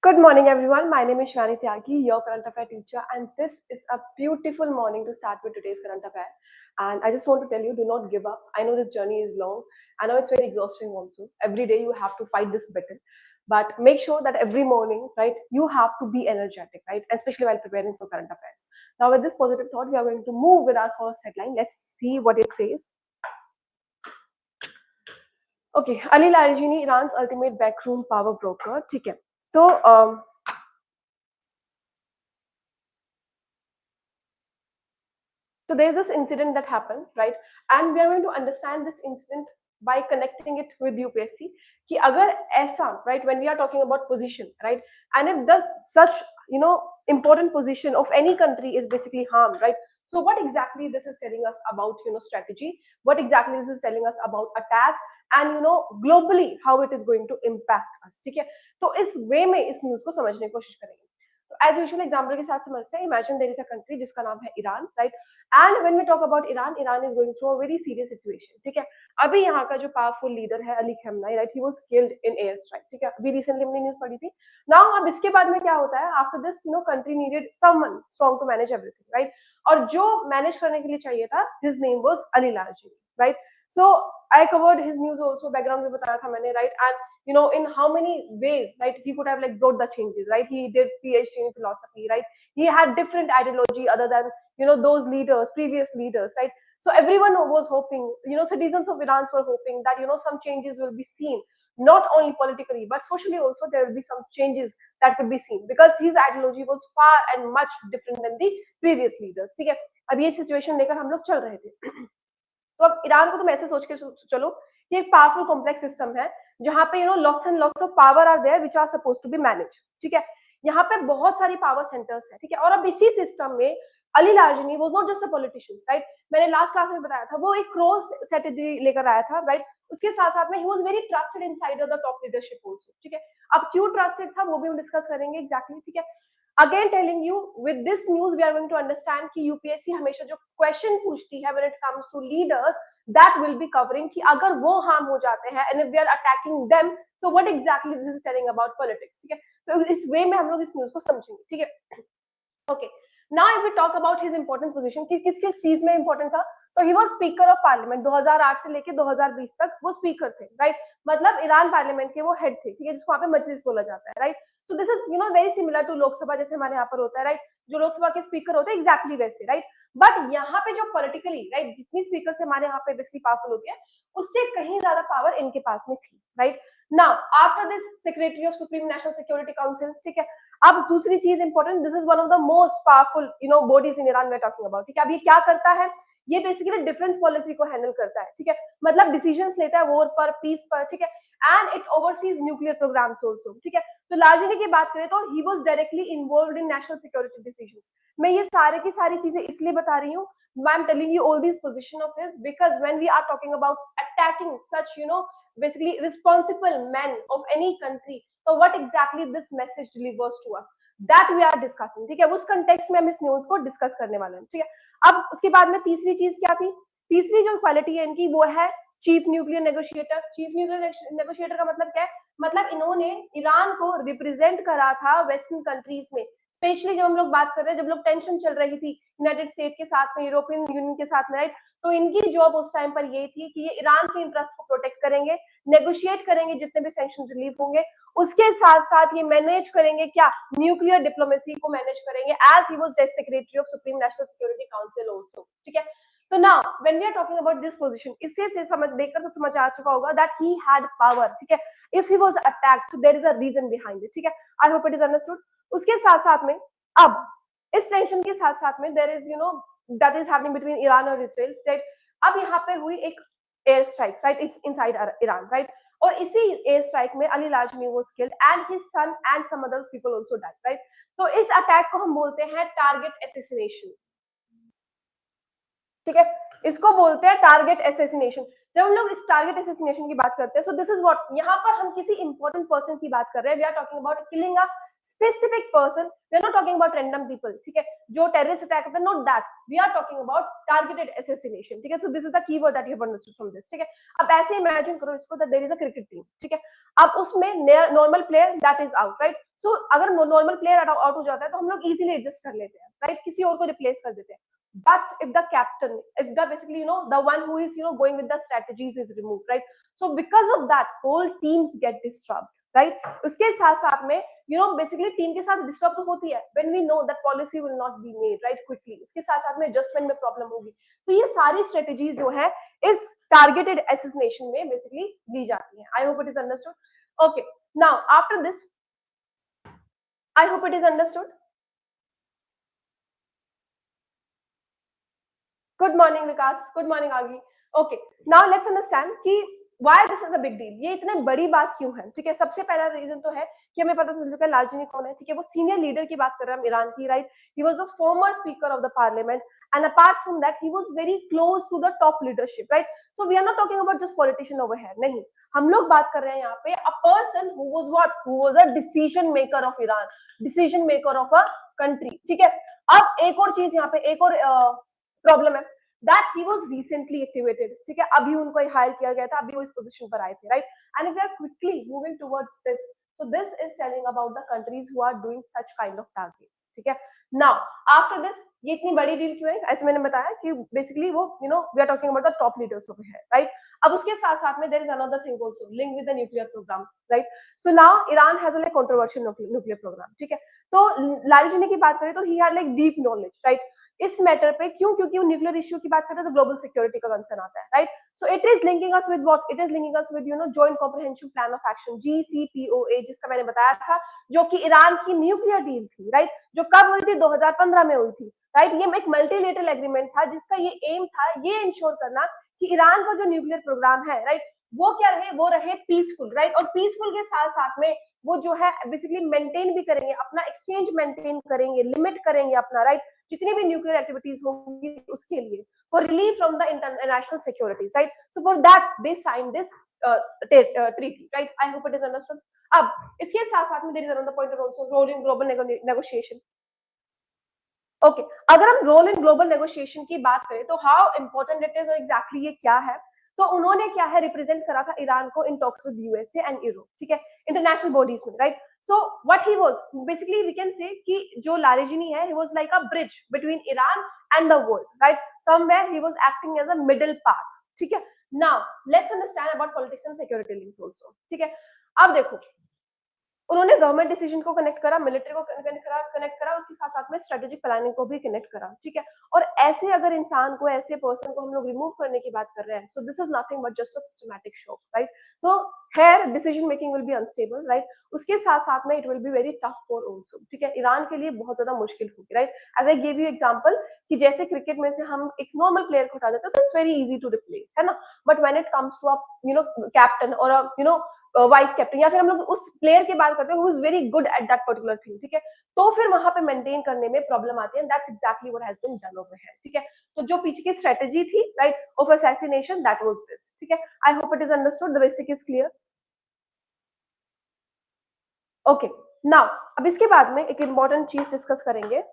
Good morning, everyone. My name is Shivani Tyagi, your current affair teacher, and this is a beautiful morning to start with today's current affair. And I just want to tell you, do not give up. I know this journey is long. I know it's very exhausting also. Every day you have to fight this battle, but make sure that every morning, right, you have to be energetic, right, especially while preparing for current affairs. Now, with this positive thought, we are going to move with our first headline. Let's see what it says. Okay, Ali Larijani, Iran's ultimate backroom power broker. ठीक है. तो So there's this incident that happened, right? And we are going to understand this incident by connecting it with UPSC. कि अगर ऐसा, right, when we are talking about position, right, and if the such important position of any country is basically harmed, right? So what exactly this is telling us about strategy? What exactly this is telling us about attack? And globally how it is going to impact us. ठीक है? तो इस वे में इस news को समझने की कोशिश करेंगे. एज यूजुअल एग्जाम्पल के साथ समझते हैं. Imagine there is a country जिसका नाम है Iran, right? And when we talk about Iran, Iran is going through a very serious situation. ठीक है? अभी यहाँ का जो पावरफुल लीडर है अली खamenei, right, he was killed in air strike. ठीक है? अभी रिसेंटली हमने न्यूज पढ़ी थी. नाउ अब इसके बाद में क्या होता है? After this country needed someone strong to manage everything, right? और जो मैनेज करने के लिए चाहिए था, his name was Ali Larijani, right? So I covered his news also, background में बताया था मैंने, right? And in how many ways, right, he could have like brought the changes, right? He did PhD in philosophy, right? He had different ideology other than those leaders, previous leaders, right? So everyone was hoping, citizens of Iran were hoping that some changes will be seen, not only politically but socially also. There will be some changes that could be seen because his ideology was far and much different than the previous leaders. ठीक है? अब ये situation लेकर हम लोग चल रहे थे. तो अब ईरान को तुम ऐसे सोच के चलो कि एक पावरफुल कॉम्प्लेक्स सिस्टम है जहां पे lots and lots of power are there which are supposed to be manage. ठीक है? यहाँ पे बहुत सारी पावर सेंटर्स है. ठीक है? और अब इसी सिस्टम में Ali Larijani was not just a politician, right? मैंने लास्ट क्लास में बताया था वो एक क्रॉस स्ट्रेटजी लेकर आया था, राइट? उसके साथ साथ में ही was very trusted inside the top leadership also. ठीक है? अब क्यों ट्रस्टेड था वो भी हम डिस्कस करेंगे एग्जैक्टली. ठीक है? Again telling you with this news we are going to understand कि यूपीएससी हमेशा जो क्वेश्चन पूछती है when it comes to leaders, that will be covering कि अगर वो हार्म हो जाते हैं and if we are attacking them, so what exactly this is telling about politics. ठीक है? तो इस वे में हम लोग इस न्यूज को समझेंगे. ठीक है? Okay, now if we talk about his important position कि किस किस चीज में इंपॉर्टेंट था, तो he was speaker of parliament 2008 से लेके 2020 तक वो स्पीकर थे, राइट? मतलब ईरान पार्लियामेंट के वो हेड थे. ठीक है? जिसको वहां पे मजलिस बोला जाता है, right? So this is very similar to Lok Sabha जैसे हमारे यहाँ पर होता है, राइट? जो लोकसभा के स्पीकर होते हैं एग्जैक्टली वैसे, राइट? बट यहाँ पे जो पॉलिटिकली, राइट, जितनी स्पीकर से हमारे यहाँ पे बेसिकली पावरफुल होती है उससे कहीं ज्यादा पावर इनके पास में थी, right? Now after this secretary of supreme national security council. ठीक है? अब दूसरी चीज important, this is one of the most powerful bodies in Iran we are talking about. ठीक है? अब ये क्या करता है? ये बेसिकली डिफेंस पॉलिसी को हैंडल करता है. ठीक है? मतलब डिसीजंस लेता है वॉर पर, पीस पर. ठीक है? And it overseas nuclear programmes also. ठीक है? तो लारजीनी की बात करें तो he was directly involved in national security decisions. मैं ये सारे की सारी चीजें इसलिए बता रही हूँ, I am telling you all this position of his because when we are talking about attacking such basically responsible men of any country, so what exactly this message delivers to us, that we are discussing. ठीक है? उस context में हम इस news को discuss करने वाले हैं. ठीक है? अब उसके बाद में तीसरी चीज क्या थी? तीसरी जो क्वालिटी है इनकी वो है chief nuclear negotiator. Chief nuclear negotiator का मतलब क्या है? मतलब इन्होंने ईरान को रिप्रेजेंट करा था वेस्टर्न कंट्रीज में, स्पेशली जब हम लोग बात कर रहे हैं जब लोग टेंशन चल रही थी यूनाइटेड स्टेट के साथ में, यूरोपियन यूनियन के साथ में, राइट? तो इनकी जॉब उस टाइम पर ये थी कि ये ईरान के इंटरेस्ट को प्रोटेक्ट करेंगे, नेगोशिएट करेंगे जितने भी सैंक्शन रिलीफ होंगे, उसके साथ साथ ये मैनेज करेंगे क्या? न्यूक्लियर डिप्लोमेसी को मैनेज करेंगे as he was secretary of supreme national security council also. ठीक है? तो now when we are talking about this position, इससे से समझ देखकर तो समझ आ चुका होगा दैट ही हैड पावर. ठीक है? If he was attacked, so there is a reason behind it. ठीक है? I hope it is understood. उसके साथ साथ में अब इस टेंशन के साथ साथ में there is that is happening between Iran और इजराइल, राइट? अब यहाँ पे हुई एक air strike, right? It's inside Iran, right? और इसी एयर स्ट्राइक में Ali Larijani was killed and his son and some other people also died, right? तो इस अटैक को हम बोलते हैं टारगेट असैसिनेशन. ठीक है? इसको बोलते हैं टारगेट असैसिनेशन. जब हम लोग इस टारगेट असैसिनेशन की बात करते हैं, सो दिस इज व्हाट, यहाँ पर हम किसी इंपॉर्टेंट पर्सन की बात कर रहे हैं. We are talking about killing a specific person, we are not talking about random people. ठीक है? जो टेररिस्ट अटैक होता है, not that, we are talking about targeted assassination. ठीक है? so this is the keyword that you have understood from this. ठीक है? अब ऐसे इमेजिन करो इसको that there is a cricket team. ठीक है? अब उसमें normal player that is out, right? सो अगर नॉर्मल प्लेयर आउट हो जाता है तो हम लोग इजीली एडजस्ट कर लेते हैं, राइट, किसी और को रिप्लेस कर देते हैं. But if the captain, if the basically the one who is going with the strategies is removed, right? So because of that, whole teams get disturbed, right? उसके साथ साथ में basically टीम के साथ डिस्टर्ब तो होती है when we know that policy will not be made right quickly. उसके साथ साथ में एडजस्टमेंट में प्रॉब्लम होगी. तो ये सारी स्ट्रेटेजीज जो है इस टारगेटेड assassination में बेसिकली ली जाती है. I hope it is understood. Okay, now after this, I hope it is understood. Good morning Vikas, good morning आगी. ओके, नाउ लेट्स अंडरस्टैंड कि why this is a big deal. ये इतने बड़ी बात क्यों है, ठीक है. सबसे पहला रीजन तो है कि हमें पता चल चुका है लारजीनी कौन है, ठीक है. वो सीनियर लीडर की बात कर रहे हैं हम ईरान की, right. He was the former speaker of the parliament and apart from that he was very close to the top leadership, right. So we are not talking about just politician over here, नहीं. हम लोग बात कर रहे हैं यहाँ पे a person who was what, who was a decision maker of Iran, decision maker of a country, ठीक है. अब एक और चीज यहाँ पे, एक और प्रॉब्लम है that he was recently activated, ठीक है. अभी उनको हायर किया गया था, अभी वो इस पोजीशन पर आए थे, right. And if we are quickly moving towards this, so this is telling about the countries who are doing such kind of targets, ठीक है. now after this, ये इतनी बड़ी डील क्यों है, ऐसे मैंने बताया कि बेसिकली वो we are talking about the top leaders over here, right. अब उसके साथ साथ में there is another thing also linked with the nuclear program, right. so now Iran has a like controversial nuclear program, ठीक है. तो लारिजीनी की बात करें तो he had like deep knowledge, right, इस मैटर पे. क्यों? क्योंकि वो न्यूक्लियर इश्यू की बात करते हैं तो ग्लोबल सिक्योरिटी का कंसर्न आता है, right. So it is linking us with what, it is linking us with joint comprehensive plan of action, JCPOA, जिसका मैंने बताया था, जो कि ईरान की न्यूक्लियर डील थी, राइट, जो कब हुई थी, 2015 में हुई थी, राइट. ये एक मल्टीलेटरल एग्रीमेंट था जिसका ये एम था ये इंश्योर करना कि ईरान का जो न्यूक्लियर प्रोग्राम है, राइट, वो क्या रहे, वो रहे पीसफुल, राइट. और पीसफुल के साथ साथ में वो जो है बेसिकली मेंटेन भी करेंगे अपना एक्सचेंज, मेंटेन करेंगे, लिमिट करेंगे अपना, राइट, जितनी भी न्यूक्लियर एक्टिविटीज होंगी उसके लिए, for relief from the international securities, right. So for that they sign this treaty, right. I hope it is understood. अब इसके साथ साथ में there is another point also, role in global negotiation. Okay, अगर हम रोल इन ग्लोबल नेगोशिएशन की बात करें तो हाउ इंपॉर्टेंट इट इज और एग्जैक्टली ये क्या है. तो उन्होंने क्या है रिप्रेजेंट करा था ईरान को in talks with USA and Europe, ठीक है, इंटरनेशनल बॉडीज में, right. So what he was basically we can say कि जो लारिजीनी है, he was like a bridge between Iran and the world, right. Somewhere he was acting as a middle path, ठीक है. Now let's understand about politics and security links also, ठीक है. अब देखो, उन्होंने गवर्नमेंट डिसीजन को connect करा, military को कनेक्ट करा, उसके साथ साथ में स्ट्रेटेजिक प्लानिंग को भी कनेक्ट करा, ठीक है. और ऐसे अगर इंसान को, ऐसे पर्सन को हम लोग रिमूव करने की बात कर रहे हैं, so this is nothing but just a systematic show, right. So here decision making will be unstable, right. उसके साथ साथ में it will be very tough for also, ठीक है. ईरान के लिए बहुत ज्यादा मुश्किल होगी, right. As I give you example कि जैसे क्रिकेट में से हम एक नॉर्मल प्लेयर को हटा देते हैं तो it's very easy to replace, है ना. But when it comes to a captain और वाइस कैप्टन, या फिर हम लोग उस प्लेयर की बात करते हैं who is very good at that particular thing, ठीक है, तो फिर वहां पे मेंटेन करने में प्रॉब्लम आती है. That's exactly what has been done over here, ठीक है. तो जो पीछे की स्ट्रेटजी थी, right, of assassination, that was this, ठीक है. I hope it is understood, the basic is clear. Okay, now अब इसके बाद में एक इंपॉर्टेंट चीज डिस्कस करेंगे,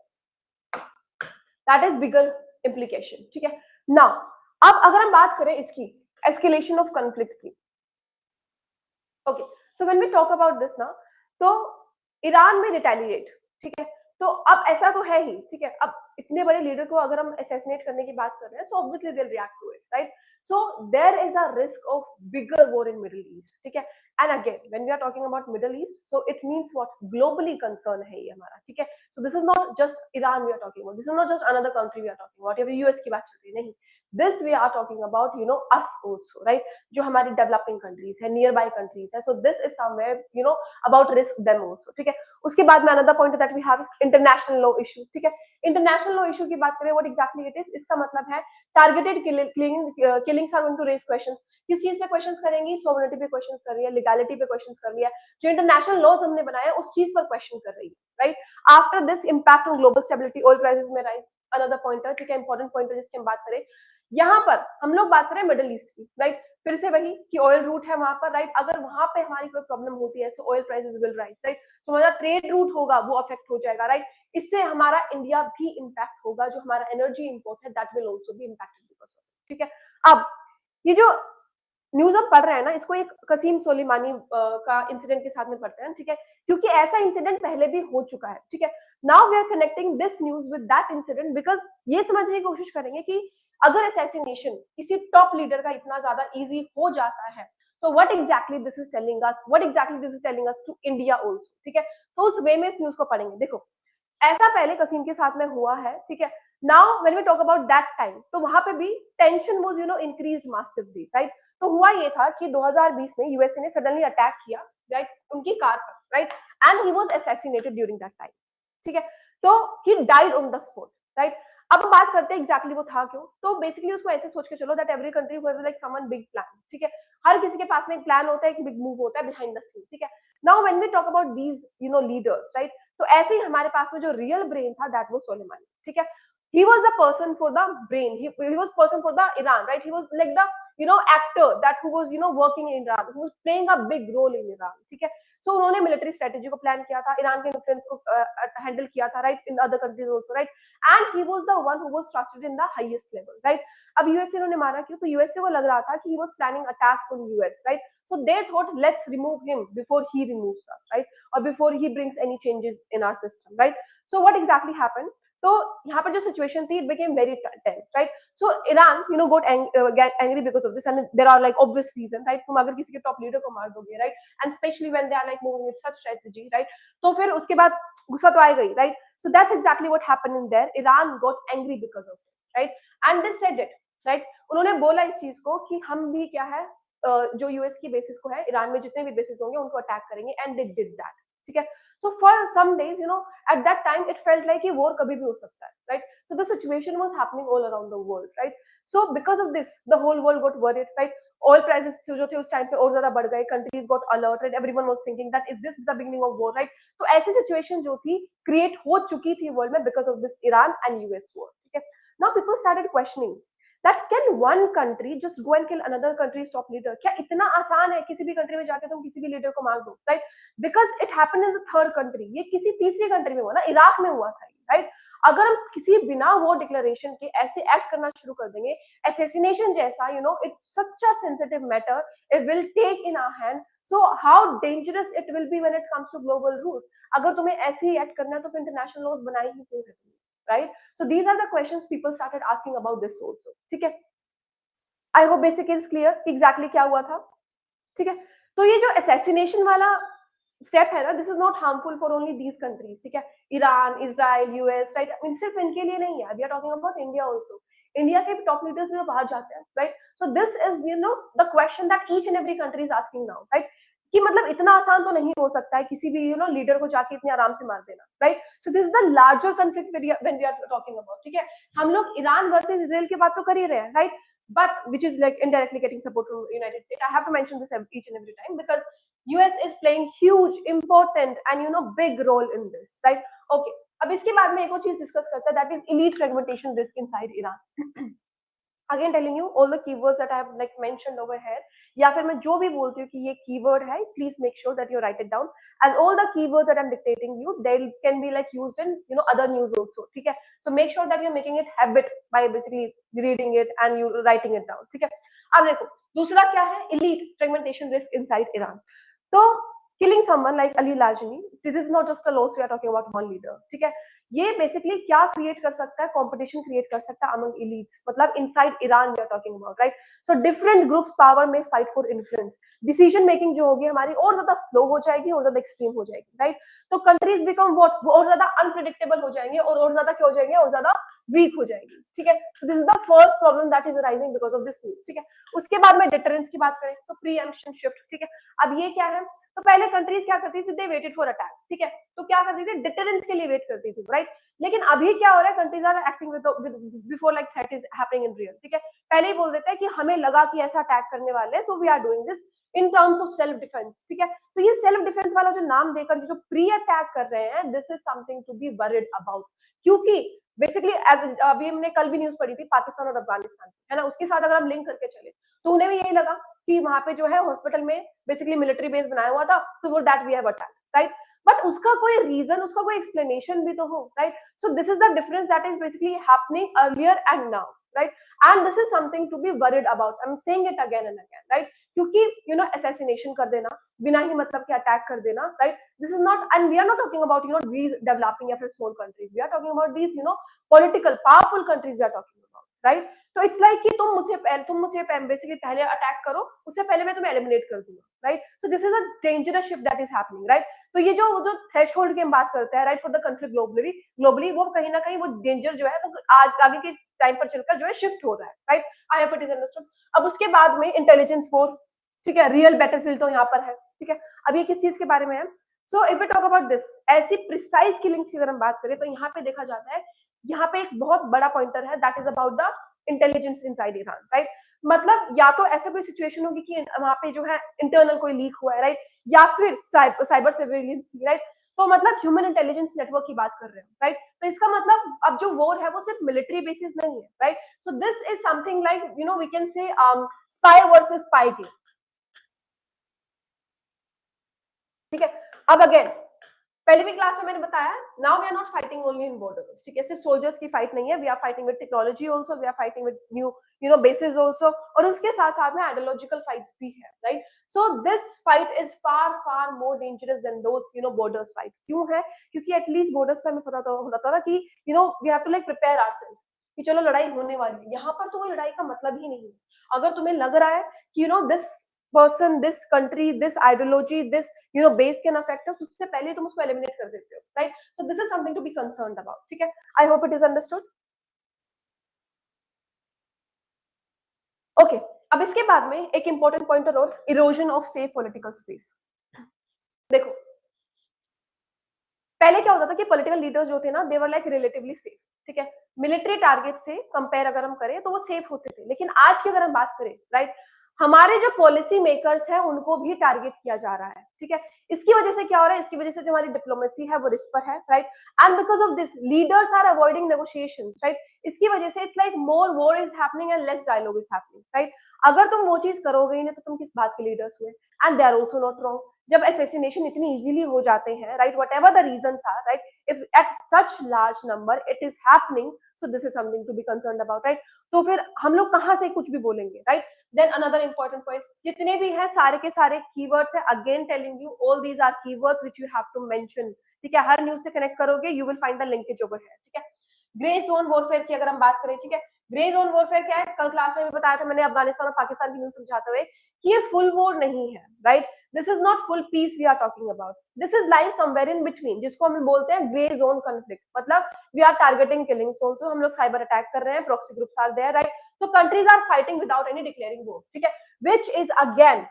दैट इज बिगर इम्प्लीकेशन, ठीक है. नाउ अब अगर हम बात करें इसकी एस्केलेशन ऑफ कॉन्फ्लिक्ट की, okay, so when we talk about this ना, तो ईरान में रिटेलिएट, ठीक है. तो अब ऐसा तो है ही, ठीक है. अब इतने बड़े लीडर को अगर हम असैसिनेट करने की बात कर रहे हैं, so obviously they will react to it, right. So there is a risk of bigger war in Middle East, ठीक है. And again when we are talking about Middle East, so it means what, globally concern है ये हमारा, ठीक है. So this is not just Iran we are talking about, this is not just another country we are talking about, या फिर US की बात चल रही है, नहीं. This we are talking about us also, right, जो हमारी डेवलपिंग कंट्रीज है, नियर बाय कंट्रीज है. So this is somewhere about risk them also, ठीक है. उसके बाद में another point that we have international law issue, ठीक है. इंटरनेशनल लॉ इशू की बात करें, व्हाट एग्जैक्टली इट इज, इसका मतलब है targeted killings are going to raise questions. किस चीज पे क्वेश्चंस करेंगी, सोवरेनिटी पे क्वेश्चंस कर रही है, लीगैलिटी पे क्वेश्चंस कर रही है, जो इंटरनेशनल लॉज हमने बनाया उस चीज पर क्वेश्चन कर रही है, right. After this impact on global stability, oil prices में राइज, अनदर पॉइंटर, ठीक है, इंपॉर्टेंट पॉइंटर जिसकी हम बात करें. यहाँ पर हम लोग बात करें मिडिल ईस्ट की, राइट. फिर से वही कि ऑयल रूट है वहां पर, राइट. अगर वहां पे हमारी कोई प्रॉब्लम होती है, so oil prices will rise, right. So हमारा ट्रेड रूट होगा वो अफेक्ट हो जाएगा, राइट. इससे हमारा इंडिया भी इंपैक्ट होगा, जो हमारा एनर्जी इंपोर्ट है that will also be impacted because of, ठीक है. अब ये जो न्यूज हम पढ़ रहे हैं ना, इसको एक कसीम सोलेमानी का इंसिडेंट के साथ में पढ़ते हैं, ठीक है, क्योंकि ऐसा इंसिडेंट पहले भी हो चुका है, ठीक है। Now we are connecting this news with that incident because ये समझने की कोशिश करेंगे कि अगर असैसिनेशन किसी टॉप लीडर का इतना ज्यादा इजी हो जाता है, तो what exactly this is telling us, what exactly this is telling us to India also, ठीक है। तो उस वे में इस न्यूज को पढ़ेंगे। देखो, ऐसा पहले कसीम के साथ में हुआ है, ठीक है। Now when we talk about that time, तो वहां पे भी tension was increase massively, right. तो हुआ ये था कि 2020 में यूएसए ने सडनली अटैक किया, राइट, उनकी कार पर, right, and he was assassinated during that time, ठीक है। तो he died on the spot, right. अब हम बात करते हैं एग्जैक्टली वो था क्यों। तो बेसिकली उसको ऐसे सोच के चलो that every country has like someone big plan, ठीक है। हर किसी के पास में एक प्लान होता है, एक बिग मूव होता है बिहाइंड द सीन, ठीक है। Now when we talk about these leaders, right, तो ऐसे ही हमारे पास में जो रियल ब्रेन था दैट वाज सोलेमानी, ठीक है। He was the person for the brain. He was person for the Iran, right? He was like the actor that who was working in Iran, who was playing a big role in Iran, ठीक है। सो उन्होंने military strategy को plan किया था, Iran के influence को handle किया था, right, in other countries also, right, and he was the one who was trusted in the highest level, right. अब यूएसए उन्होंने मारा क्यों? तो यूएसए को लग रहा था कि he was planning attacks on US, right. So they thought, let's remove him before he removes us, right? Or before he brings any changes in our system, right? So what exactly happened? तो यहाँ पर जो situation थी, it became very tense, right? So Iran, got angry because of this, and there are like obvious reason, right? तुम अगर किसी के top leader को मार दोगे, right? And especially when they are like moving with such strategy, right? तो फिर उसके बाद गुस्सा तो आएगा ही, right? So that's exactly what happened in there. Iran got angry because of it, right? And they said it, right? उन्होंने बोला इस चीज को कि हम भी क्या है, जो यूएस की बेसिस को है, ईरान में जितने भी बेसिस होंगे उनको अटैक करेंगे, एंड दे डिड दैट, ठीक है। So for some days at that time it felt like war कभी भी हो सकता है, right. So the situation was happening all around the world, right. So because of this the whole world got worried, right. Oil prices जो थे उस time पे और ज्यादा बढ़ गए, countries got alert, right, everyone was thinking that is this the beginning of war, right. तो ऐसी सिचुएशन जो थी क्रिएट हो चुकी थी वर्ल्ड में because of this Iran and US war, ठीक है। Now people started questioning that can one country just go and kill another country's top leader? क्या इतना आसान है किसी भी कंट्री में जाके तुम किसी भी लीडर को मार दो, right? Because it happened in the third country, ये किसी तीसरी कंट्री में हुआ ना, इराक में हुआ था, राइट। अगर हम किसी बिना वॉर डिक्लेरेशन के ऐसे एक्ट करना शुरू कर देंगे, असैसिनेशन जैसा, it's such a sensitive matter, it will take in our hand, so how dangerous it will be when it comes to global rules. अगर तुम्हें ऐसे ही एक्ट करना है तो फिर इंटरनेशनल लॉज बनाई ही क्यों है, right? So these are the questions people started asking about this also, ठीक है। I hope basic is clear कि exactly क्या हुआ था, ठीक है। तो ये जो assassination वाला स्टेप है ना, this is not harmful for only these countries, ठीक है, ईरान, इजराइल, यूएस, राइट, सिर्फ इनके लिए नहीं है, we are talking about India also. India के टॉप लीडर्स भी बाहर जाते हैं, right. So this is the question that each and every country is asking now, right, कि मतलब इतना आसान तो नहीं हो सकता है किसी भी लीडर को जाके इतने आराम से मार देना, right. So this is the larger conflict when we are talking about, ठीक है। हम लोग ईरान वर्सेस इजराइल की बात तो कर ही रहे हैं, right, but which is like indirectly getting support from United States. I have to mention this each and every time because US is playing huge, important and big role in this, right? Okay. अब इसके बाद में एक और चीज discuss करते हैं, that is elite fragmentation risk inside Iran. Again telling you all the keywords that I have like mentioned over here, या फिर मैं जो भी बोलती हूँ कि ये keyword है, please make sure that you write it down, as all the keywords that I'm dictating you, they can be like used in other news also, ठीक है। So make sure that you're making it habit by basically reading it and you writing it down, ठीक है। अब देखो दूसरा क्या है, elite fragmentation risk inside Iran. तो killing someone like Ali Larijani, this is not just a loss, we are talking about one leader, ठीक है। ये बेसिकली क्या क्रिएट कर सकता है, कंपटीशन क्रिएट कर सकता है अमंग एलिट्स, मतलब inside Iran we are talking about, right. So different groups power में fight for influence, decision making जो होगी हमारी और ज्यादा स्लो हो जाएगी और ज्यादा एक्सट्रीम हो जाएगी, राइट। तो कंट्रीज बिकम व्हाट, वो और ज्यादा अनप्रेडिक्टेबल हो जाएंगे और ज्यादा क्या हो जाएंगे, और ज्यादा वीक हो जाएगी, ठीक है। So this is the first problem that is arising because of this news, ठीक है। उसके बाद में डिटरेंस की बात करें तो प्रीएम्प्शन शिफ्ट, ठीक है। अब ये क्या है, तो पहले कंट्रीज क्या करती थी, दे वेटेड फॉर अटैक, ठीक है। तो क्या करती थी, डिटरेंस के लिए वेट करती थी, राइट। लेकिन अभी क्या हो रहा है, countries are acting before like threat is happening in real, ठीक है। पहले ही बोल देते हैं कि हमें लगा कि ऐसा अटैक करने वाले हैं, so we are doing this in terms of self defence, ठीक है। तो ये सेल्फ डिफेंस वाला जो नाम देकर जो प्री अटैक कर रहे हैं, this is something to be worried about, क्योंकि बेसिकली एज अभी हमने कल भी न्यूज पढ़ी थी पाकिस्तान और अफगानिस्तान, है ना, उसके साथ अगर हम लिंक करके चले तो उन्हें भी यही लगा कि वहां पे जो है हॉस्पिटल में बेसिकली मिलिट्री बेस बनाया हुआ था, सो वो that we have attack, right. But उसका कोई रीजन, उसका कोई एक्सप्लेनेशन भी तो हो, right. So this is the difference that is basically happening earlier and now, right, and this is something to be worried about, I am saying it again and again, right, क्योंकि assassination कर देना, बिना ही मतलब के attack कर देना, right, this is not, and we are not talking about these developing या फिर small countries, we are talking about these political powerful countries we are talking about, right. तो इट्स लाइक कि तुम मुझे बेसिकली पहले attack करो, उससे पहले मैं तुम्हें एलिमिनेट कर दूंगा, right. So this is a dangerous shift that is happening, right. तो ये जो थ्रेशोल्ड की हम बात करते हैं, right, for the country globally वो कहीं ना कहीं वो डेंजर जो है वो आज आगे के टाइम पर चलकर जो है शिफ्ट हो रहा है, right. I hope it is understood. अब उसके बाद में इंटेलिजेंस फोर्स, ठीक है, रियल बैटलफील्ड तो यहाँ पर है, ठीक है। अब ये किस चीज के बारे में है? So if we talk about this, ऐसी प्रिसाइज किलिंग्स की अगर हम बात करें तो यहाँ पे देखा जाता है, यहाँ पे एक बहुत बड़ा पॉइंटर है, that is about the intelligence inside Iran, right. मतलब या तो ऐसा कोई सिचुएशन होगी कि वहां पे जो है इंटरनल कोई लीक हुआ है, राइट, या फिर साइबर सर्वेलेंस थी, राइट। तो मतलब ह्यूमन इंटेलिजेंस नेटवर्क की बात कर रहे हैं, राइट। तो इसका मतलब अब जो वॉर है वो सिर्फ मिलिट्री बेसिस नहीं है, right. So this is something like we can say spy versus spy game, ठीक है। अब अगेन पहले भी क्लास में मैंने बताया, now we are not fighting only in borders, ठीक है, सिर्फ सोल्जर्स की फाइट नहीं है, we are fighting with technology also, we are fighting with new basis also, और उसके साथ साथ में आइडियोलॉजिकल फाइट्स भी है, right. So this fight is far far more dangerous than those borders fight. क्यों है? क्योंकि एटलीस्ट बॉर्डर्स पे हमें पता तो होता था ना कि we have to like prepare ourselves कि चलो लड़ाई होने वाली है। यहाँ पर तो कोई लड़ाई का मतलब ही नहीं है। अगर तुम्हें लग रहा है कि this person, this country, this ideology, this base can affect us, उससे पहले तुम उसको एलिमिनेट कर देते हो, right. So this is something to be concerned about, ठीक है। I hope it is understood. Okay, अब इसके बाद में एक इंपॉर्टेंट पॉइंटर और, erosion of safe political space. देखो, पहले क्या होता था कि पॉलिटिकल लीडर्स जो थे ना, दे वर लाइक रिलेटिवली सेफ, ठीक है। मिलिट्री टारगेट से कंपेयर अगर हम करें तो वो सेफ होते थे, लेकिन आज की अगर हम बात करें, राइट, हमारे जो पॉलिसी मेकर्स हैं उनको भी टारगेट किया जा रहा है, ठीक है। इसकी वजह से क्या हो रहा है? इसकी वजह से जो हमारी डिप्लोमेसी है वो रिस्क पर है, right. And because of this leaders are avoiding negotiations, right. इसकी वजह से it's like more war is happening and less dialogue is happening, right. अगर तुम वो चीज करोगे ही नहीं तो तुम किस बात के लीडर्स हुए? And they are also not wrong. जब असैसिनेशन इतनी इजीली हो जाते हैं, right, whatever the reason are, right, if at such large number it is happening, so this is something to be concerned about, right। तो फिर हम लोग कहां से कुछ भी बोलेंगे, right. Then another important point, जितने भी हैं सारे के सारे कीवर्ड्स है, again telling you all these are keywords which you have to mention, ठीक है। हर न्यूज से कनेक्ट करोगे you will find the linkage over है, ठीक है। ग्रे जोन वॉरफेयर की अगर हम बात करें, ठीक है, ग्रे जोन वॉरफेयर क्या है? कल क्लास में भी बताया था मैंने अफगानिस्तान और पाकिस्तान की न्यूज समझाते हुए कि ये फुल वॉर नहीं है, right. This is not full peace we are talking about, this is like somewhere in between, जिसको हम बोलते हैं ग्रे जोन कॉन्फ्लिक्ट। मतलब we are targeting killings also, हम लोग साइबर अटैक कर रहे हैं, proxy groups are there, right. So countries are fighting without any declaring war, ठीक है, which is again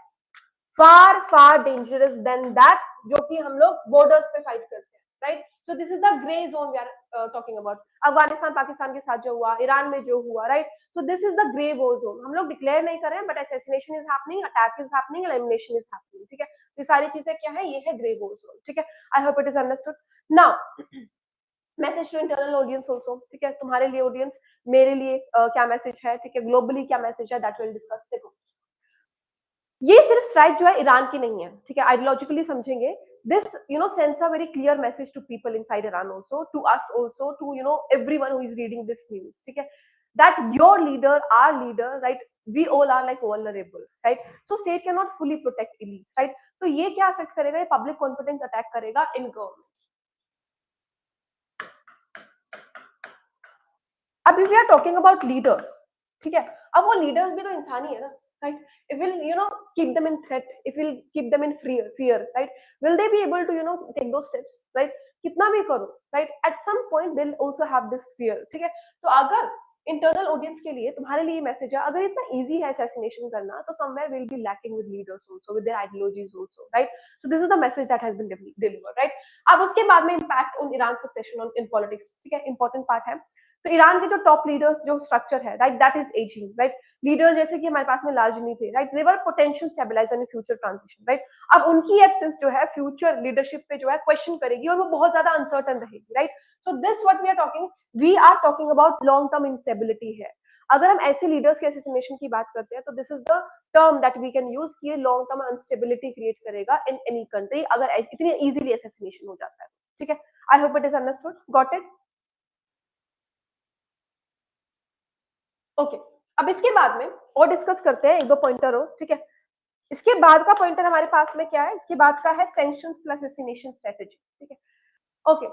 far far dangerous than that जो कि हम लोग बॉर्डर्स पे फाइट करते हैं, right. So this is the grey zone we are talking about. Afghanistan Pakistan के साथ जो हुआ, ईरान में जो हुआ, right. So this is the grey war zone. हम लोग डिक्लेयर नहीं कर रहे हैं, but assassination is happening, attack is happening, elimination is happening, ठीक है। ये सारी चीजें क्या है? ये है ग्रे वॉर जोन, ठीक है। I hope it is understood now. Message to internal audience also, ठीक है, तुम्हारे लिए ऑडियंस, मेरे लिए क्या मैसेज है, ठीक है, ग्लोबली क्या मैसेज है, दैट विल डिस्कस। देखो, ये सिर्फ स्ट्राइक जो है ईरान की नहीं है, ठीक है, आइडियोलॉजिकली समझेंगे। This sends a very clear message to people inside Iran also, to us also, to everyone who is reading this news, ठीक है, that your leader, our leader, right, we all are like vulnerable, right. So state can not fully protect elites, right. तो ये क्या affect करेगा? ये public confidence attack करेगा in government. अब if we are talking about leaders, ठीक है, अब वो लीडर्स भी तो इंसान ही है ना, right. If will keep them in threat, if will keep them in fear, right, will they be able to take those steps, right? कितना भी करो, right, at some point they'll also have this fear, ठीक है। तो अगर internal audience के लिए तुम्हारे लिए मैसेज है, अगर इतना इजी है असैसिनेशन करना, तो somewhere will be lacking with leaders also, with their ideologies also, right. So this is the message that has been delivered, right. अब उसके बाद में impact on Iran succession on in politics, ठीक है, इंपॉर्टेंट पार्ट है। तो ईरान के जो टॉप लीडर्स जो स्ट्रक्चर है, right, that is ageing, right. Leaders जैसे कि हमारे पास में लारजनी थे, right, they were potential stabiliser in future transition, right. अब उनकी एब्सेंस जो है फ्यूचर लीडरशिप पे जो है क्वेश्चन करेगी, और वो बहुत ज्यादा अनसर्टन रहेगी, right. So this what we are talking about long term instability है। अगर हम ऐसे लीडर्स के असैसिनेशन की बात करते हैं तो this is the term that we can use कि लॉन्ग टर्म अनस्टेबिलिटी क्रिएट करेगा इन एनी कंट्री अगर इतनी इजीली असैसिनेशन हो जाता है, ठीक है। I hope it is understood, got it. Okay, अब इसके बाद में और डिस्कस करते हैं एक दो पॉइंटर हो, ठीक है। इसके बाद का पॉइंटर हमारे पास में क्या है, इसके बाद का है सैंक्शंस प्लस एस्सिनेशन स्ट्रेटेजी, ठीक है। Okay,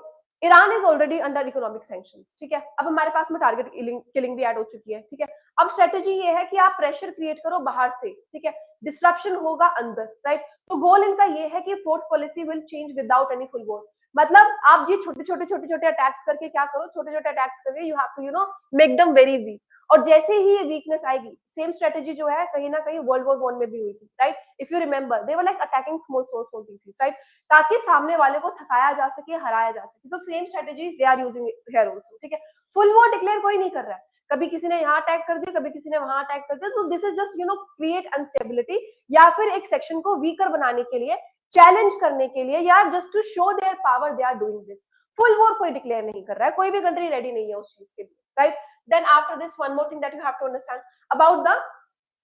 Iran is already under economic sanctions, ठीक है। अब हमारे पास में टारगेट किलिंग भी ऐड हो चुकी है, ठीक है। अब स्ट्रेटेजी ये है कि आप प्रेशर क्रिएट करो बाहर से, ठीक है, डिस्ट्रप्शन होगा अंदर, राइट। तो गोल इनका ये है कि force policy will change without any full war. मतलब आप जी छोटे छोटे अटैक्स करके क्या करो, छोटे छोटे अटैक्स करके you have to make them very weak. और जैसे ही ये वीकनेस आएगी, सेम स्ट्रेटेजी जो है कहीं ना कहीं वर्ल्ड वॉर 1 में भी हुई थी, right. If you remember they were like attacking small small small pieces, right, ताकि सामने वाले को थकाया जा सके, हराया जा सके। तो same strategy they are using here also, ठीक है। फुल वॉर डिक्लेयर कोई नहीं कर रहा है, कभी किसी ने यहाँ अटैक कर दिया, कभी किसी ने वहां अटैक कर दिया। तो this is just create unstability, या फिर एक सेक्शन को वीकर बनाने के लिए, चैलेंज करने के लिए, या just to show their power they are doing this. Full war कोई डिक्लेयर नहीं कर रहा है, कोई भी कंट्री रेडी नहीं है उस चीज के लिए, right. Then after this one more thing that you have to understand about the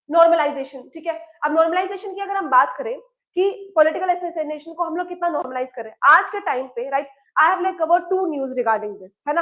normalisation, ठीक है। अब नॉर्मलाइजेशन की अगर हम बात करें कि पॉलिटिकल असैसिनेशन को हम लोग कितना नॉर्मलाइज कर रहे हैं आज के टाइम पे, right. I have like covered 2 news regarding this, है ना।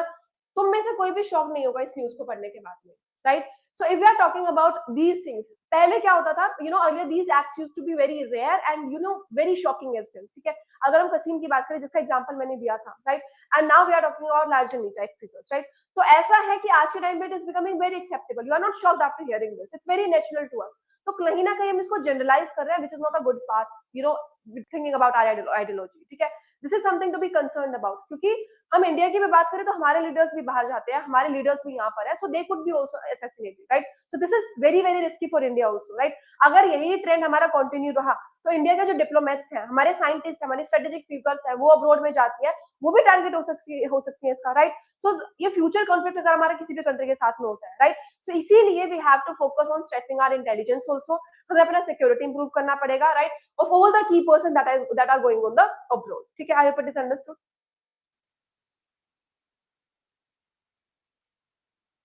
तुम में से कोई भी शॉक नहीं होगा इस न्यूज को पढ़ने के बाद में, right. So if we are talking about these things, पहले क्या होता था, earlier these acts used to be very rare and very shocking as well, ठीक है। अगर हम कसीम की बात करें, जिसका एग्जांपल मैंने दिया था, right, and now we are talking about Larijani type figures, right. तो ऐसा है कि आज के टाइम पे it is becoming very acceptable, you are not shocked after hearing this, it's very natural to us. तो कहीं ना कहीं हम इसको जनरलाइज कर रहे हैं, which is not a good part, thinking about our ideology, ठीक है। This is something to be concern about, क्योंकि हम इंडिया की भी बात करें तो हमारे लीडर्स भी बाहर जाते हैं, हमारे लीडर्स भी यहाँ पर है, so they could be also assassinated, right. So this is very very risky for India also, right. अगर यही ट्रेंड हमारा कंटिन्यू रहा तो इंडिया के जो डिप्लोमेट्स हैं, हमारे साइंटिस्ट, हमारे स्ट्रेटेजिक फिगर्स हैं, वो अब्रॉड में जाती है, वो भी टारगेट हो सकती है इसका, राइट। सो ये फ्यूचर कॉन्फ्लिक्ट अगर हमारा किसी भी कंट्री के साथ में होता है, राइट, सो इसीलिए we have to focus on strengthening our intelligence also. हमें अपना सिक्योरिटी इंप्रूव करना पड़ेगा, right, of all the key person that are going on the abroad, ठीक है। I hope it is understood.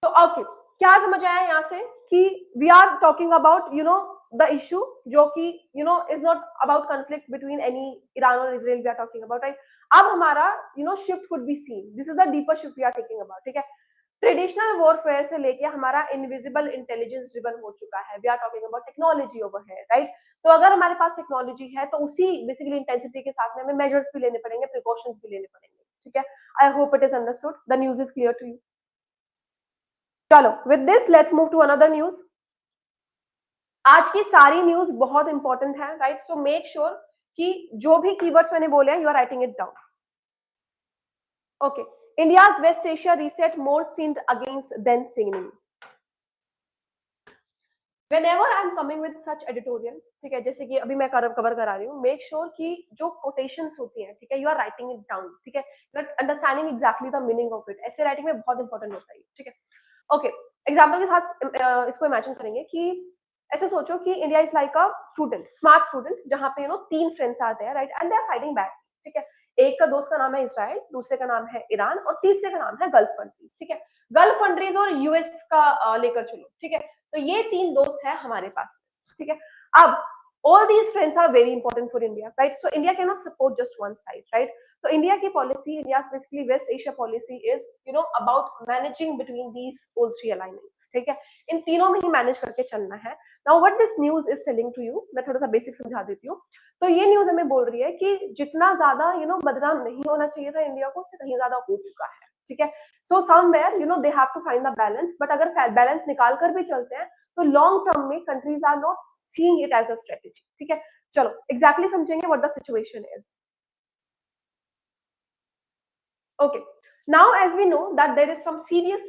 तो ओके, क्या समझ आया यहाँ से कि we are talking about the issue जो कि is not about conflict between any Iran और Israel, we are talking about, right. अब हमारा shift could be seen, this is the deeper shift we are taking about, ठीक है। Traditional warfare से लेके हमारा इनविजिबल इंटेलिजेंस ड्रिवन हो चुका है, we are talking about technology over है, राइट। तो अगर हमारे पास टेक्नोलॉजी है तो उसी बेसिकली इंटेंसिटी के साथ में हमें मेजर्स भी लेने पड़ेंगे, प्रिकॉशंस भी लेने पड़ेंगे, ठीक है। I hope it is understood, the news is clear to you. चलो, with this let's move to another news. आज की सारी न्यूज बहुत इंपॉर्टेंट है, राइट। सो मेक श्योर कि जो भी कीवर्ड्स मैंने बोले हैं you are writing it down. Okay, India's West Asia reset more sinned against than sinning. Whenever I am coming with such editorial, ठीक है, जैसे कि अभी मैं कवर करा रही हूँ, मेक श्योर कि जो कोटेशंस होती हैं, ठीक है, you are writing it down, ठीक है, you are understanding exactly the meaning of it. ऐसे राइटिंग में बहुत इंपॉर्टेंट होता है, ठीक है। ओके, एग्जाम्पल के साथ इसको इमेजिन करेंगे कि ऐसे सोचो कि India is like a student, smart student, जहाँ पे 3 फ्रेंड्स आते हैं, right, and they are fighting back, ठीक है। एक का दोस्त का नाम है इसराइल, दूसरे का नाम है ईरान, और तीसरे का नाम है गल्फ कंट्रीज, ठीक है। गल्फ कंट्रीज और यूएस का लेकर चलो, ठीक है। तो ये 3 दोस्त है हमारे पास, ठीक है। अब all these friends are very important for India, right? So India cannot support just one side, right? So India की policy, India's basically West Asia policy is, about managing between these all 3 alignments, ठीक है। इन तीनों में ही manage करके चलना है। Now what this news is telling to you, मैं थोड़ा सा बेसिक समझा देती हूँ। तो ये न्यूज हमें बोल रही है कि जितना ज्यादा बदनाम नहीं होना चाहिए था इंडिया को, उससे कहीं ज्यादा हो चुका है, ठीक है। So somewhere they have to find the balance, but अगर बैलेंस निकाल कर भी चलते हैं तो लॉन्ग टर्म में countries are not seeing it as a strategy, ठीक है। चलो एग्जैक्टली समझेंगे what the situation is. Okay, now as we know that there is some serious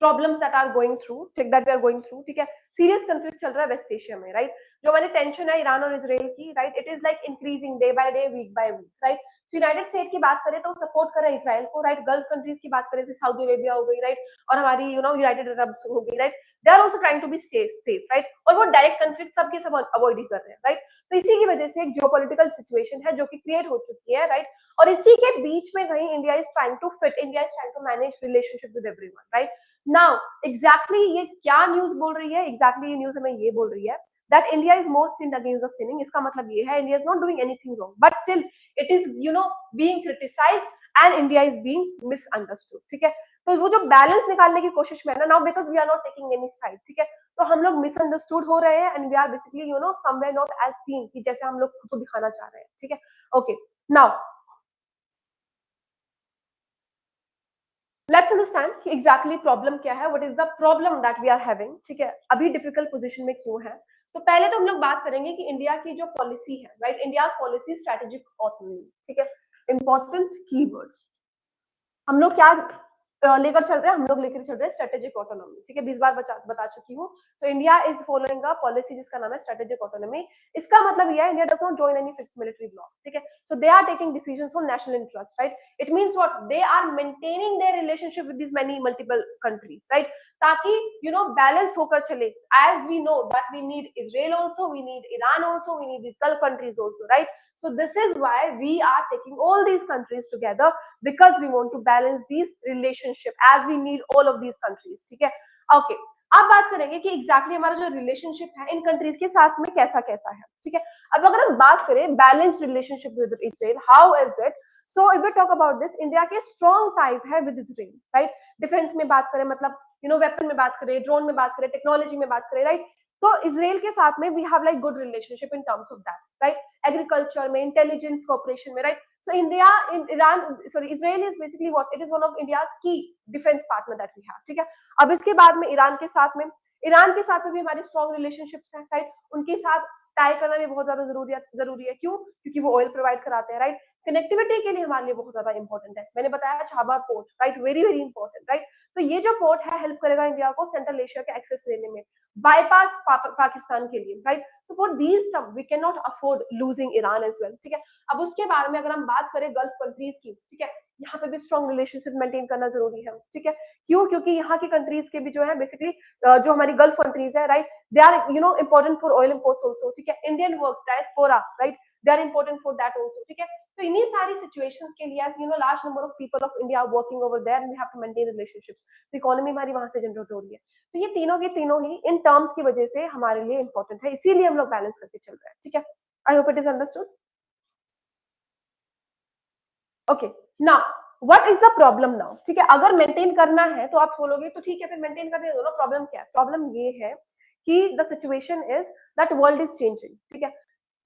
problems that are going through, that we are going through, ठीक है। Serious conflict चल रहा है waste Asia में, राइट। जो हमारी टेंशन है ईरान और इजराइल की, राइट, it is like increasing day by day, week by week, right. तो यूनाइटेड स्टेट की बात करें तो सपोर्ट कर रहा है इसराइल को, राइट। गल्फ कंट्रीज की बात करें जैसे सऊदी अरेबिया हो गई, राइट, और हमारी यूनाइटेड अरब हो गई, right, they are also trying to be safe, right. और वो डायरेक्ट कंफ्लिक्ट सबके सब अवॉइड ही कर रहे हैं, राइट। तो इसी की वजह से एक जियोपॉलिटिकल सिचुएशन है जो कि क्रिएट हो चुकी है, राइट। और इसी के बीच में कहीं India is trying to fit, India is trying to manage relationship with everyone, right. Now exactly ये क्या न्यूज बोल रही है, एग्जैक्टली ये न्यूज हमें ये बोल रही है that India is more sinned against the sinning। इसका मतलब ये है India is not doing anything wrong, but still it is being criticized and India is being misunderstood, ठीक है। तो वो जो बैलेंस निकालने की कोशिश में है ना, now because we are not taking any side, ठीक है, तो हम लोग मिसअंडरस्टूड हो रहे हैं and we are basically somewhere not as seen, कि जैसे हम लोग खुद को दिखाना चाह रहे हैं, ठीक है। ओके, नाउ लेट्स अंडरस्टैंड कि एग्जैक्टली प्रॉब्लम क्या है, what is the problem that we are having, ठीक है, अभी डिफिकल्ट पोजीशन में क्यों है। तो पहले तो हम लोग बात करेंगे कि इंडिया की जो पॉलिसी है, right, India policy strategic autonomy, ठीक है, इंपॉर्टेंट कीवर्ड। हम लोग क्या लेकर चल रहे हैं, हम लोग लेकर चल रहे हैं स्ट्रेटेजिक ऑटोनॉमी, ठीक है, 20 बार बता चुकी हूँ। So India is following a policy जिसका नाम है स्ट्रेटेजिक ऑटोनॉमी। इसका मतलब यह है India does not join any fix military block, ठीक है, so they are taking decisions on national interest, right, it means what, they are maintaining their relationship with this many multiple countries, right, ताकि balance होकर चले, as we know that we need Israel also, we need Iran also, we need this gulf countries also, right, so this is why we are taking all these countries together, because we want to balance these relationship as we need all of these countries, ठीक है। Okay, अब बात करेंगे कि exactly हमारा जो relationship है इन countries के साथ में कैसा कैसा है, ठीक है। अब अगर हम बात करें balance relationship with Israel, how is it, so if we talk about this, India के स्ट्रॉन्ग टाइज है विद इजराइल, राइट, डिफेंस में बात करें, मतलब वेपन में बात करें, ड्रोन में बात करें, टेक्नोलॉजी में बात करें, राइट, तो इसराइल के साथ में we have like good relationship in terms of that, right, agriculture में, इंटेलिजेंस कॉपरेशन में, right, so India in Iran, sorry, Israel is basically what, it is one of India's key defense partner that we have, ठीक है। अब इसके बाद में Iran के साथ में भी हमारे स्ट्रॉन्ग रिलेशनशिप्स हैं, राइट, उनके साथ टाई करना भी बहुत ज्यादा जरूरी है, क्यों, क्योंकि वो ऑयल प्रोवाइड कराते हैं, राइट, कनेक्टिविटी के लिए हमारे लिए बहुत ज्यादा इंपॉर्टेंट है, मैंने बताया Chabahar port, right, very very important, right, तो ये जो पोर्ट है हेल्प करेगा इंडिया को सेंट्रल एशिया के एक्सेस लेने में, बाईपास पाकिस्तान के लिए, राइट, so for these term we can not afford losing Iran as well, ठीक है। अब उसके बारे में अगर हम बात करें गल्फ कंट्रीज की, ठीक है, यहाँ पे भी स्ट्रॉन्ग रिलेशनशिप मेंटेन करना जरूरी है, ठीक है, क्यों, क्योंकि यहाँ की कंट्रीज के भी जो है बेसिकली जो हमारी गल्फ कंट्रीज है, right, they are important for oil imports also, ठीक है, Indian works diaspora, right, they are important for that also, ठीक है। तो इन्हीं सारी सिचुएशंस के लिए large number of people of India working over there, we have to maintain relationships, तो इकोनॉमी हमारी वहां से जनरेट हो रही है, तो ये तीनों के तीनों ही इन टर्म्स की वजह से हमारे लिए इंपॉर्टेंट है, इसीलिए हम लोग बैलेंस करके चल रहे हैं, ठीक है। I hope it is understood. Okay, now what is the problem now, ठीक है, अगर मेंटेन करना है तो आप बोलोगे तो ठीक है, फिर मेंटेन करने दो ना, प्रॉब्लम क्या है, प्रॉब्लम ये है कि the situation is that world is changing, ठीक है,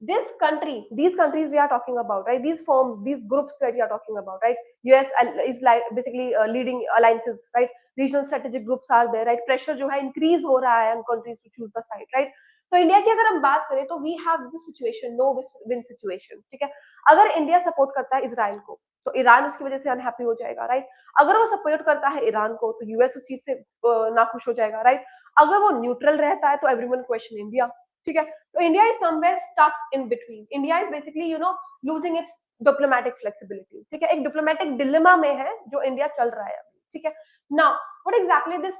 these countries we are talking about, right, these firms, these groups that we are talking about, right, US is like basically leading alliances, right, regional strategic groups are there, right, pressure जो है increase हो रहा है on countries to choose the side, right, तो India की अगर हम बात करें तो we have this situation, no win situation, ठीक है, अगर इंडिया सपोर्ट करता है इजराइल को तो ईरान उसकी वजह से अनहैप्पी हो जाएगा, राइट, अगर वो सपोर्ट करता है ईरान को तो यूएस उस चीज से नाखुश हो जाएगा, राइट, अगर वो न्यूट्रल रहता है तो एवरीवन क्वेश्चन इंडिया, ठीक है, तो India is somewhere stuck in between, India is basically losing its diplomatic flexibility, ठीक है, एक डिप्लोमेटिक डिलेमा में है जो इंडिया चल रहा है अभी, ठीक है। Now what exactly this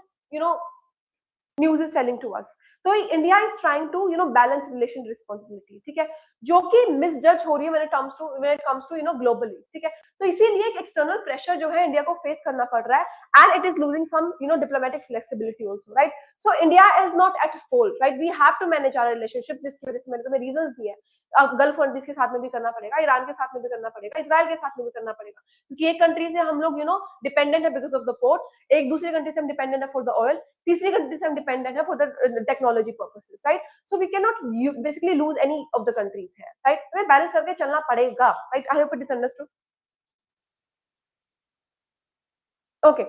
news is telling to us, तो India is trying to balance relation responsibility, ठीक है, जो कि मिसजज हो रही है when it comes to globally, ठीक है, तो इसीलिए एक एक्सटर्नल प्रेशर जो है इंडिया को फेस करना पड़ रहा है and it is losing some diplomatic flexibility also, right, so India is not at fault, right, we have to manage our relationship, जिसकी वजह से मैंने तुम्हें रीजंस दिए हैं, गल्फ कंट्रीज के साथ में भी करना पड़ेगा, ईरान के साथ में भी करना पड़ेगा, इसराइल के साथ में भी करना पड़ेगा, क्योंकि एक कंट्री से हम लोग डिपेंडेंट है बिकॉज ऑफ द पोर्ट, एक दूसरी कंट्री से हम डिपेंडेंट है फॉर द ऑयल, तीसरी कंट्री से हम डिपेंडेंट है for the technology purposes, right, so we can not basically lose any of the countries है, राइट, हमें बैलेंस करके चलना पड़ेगा, right, I hope it is understood. Okay,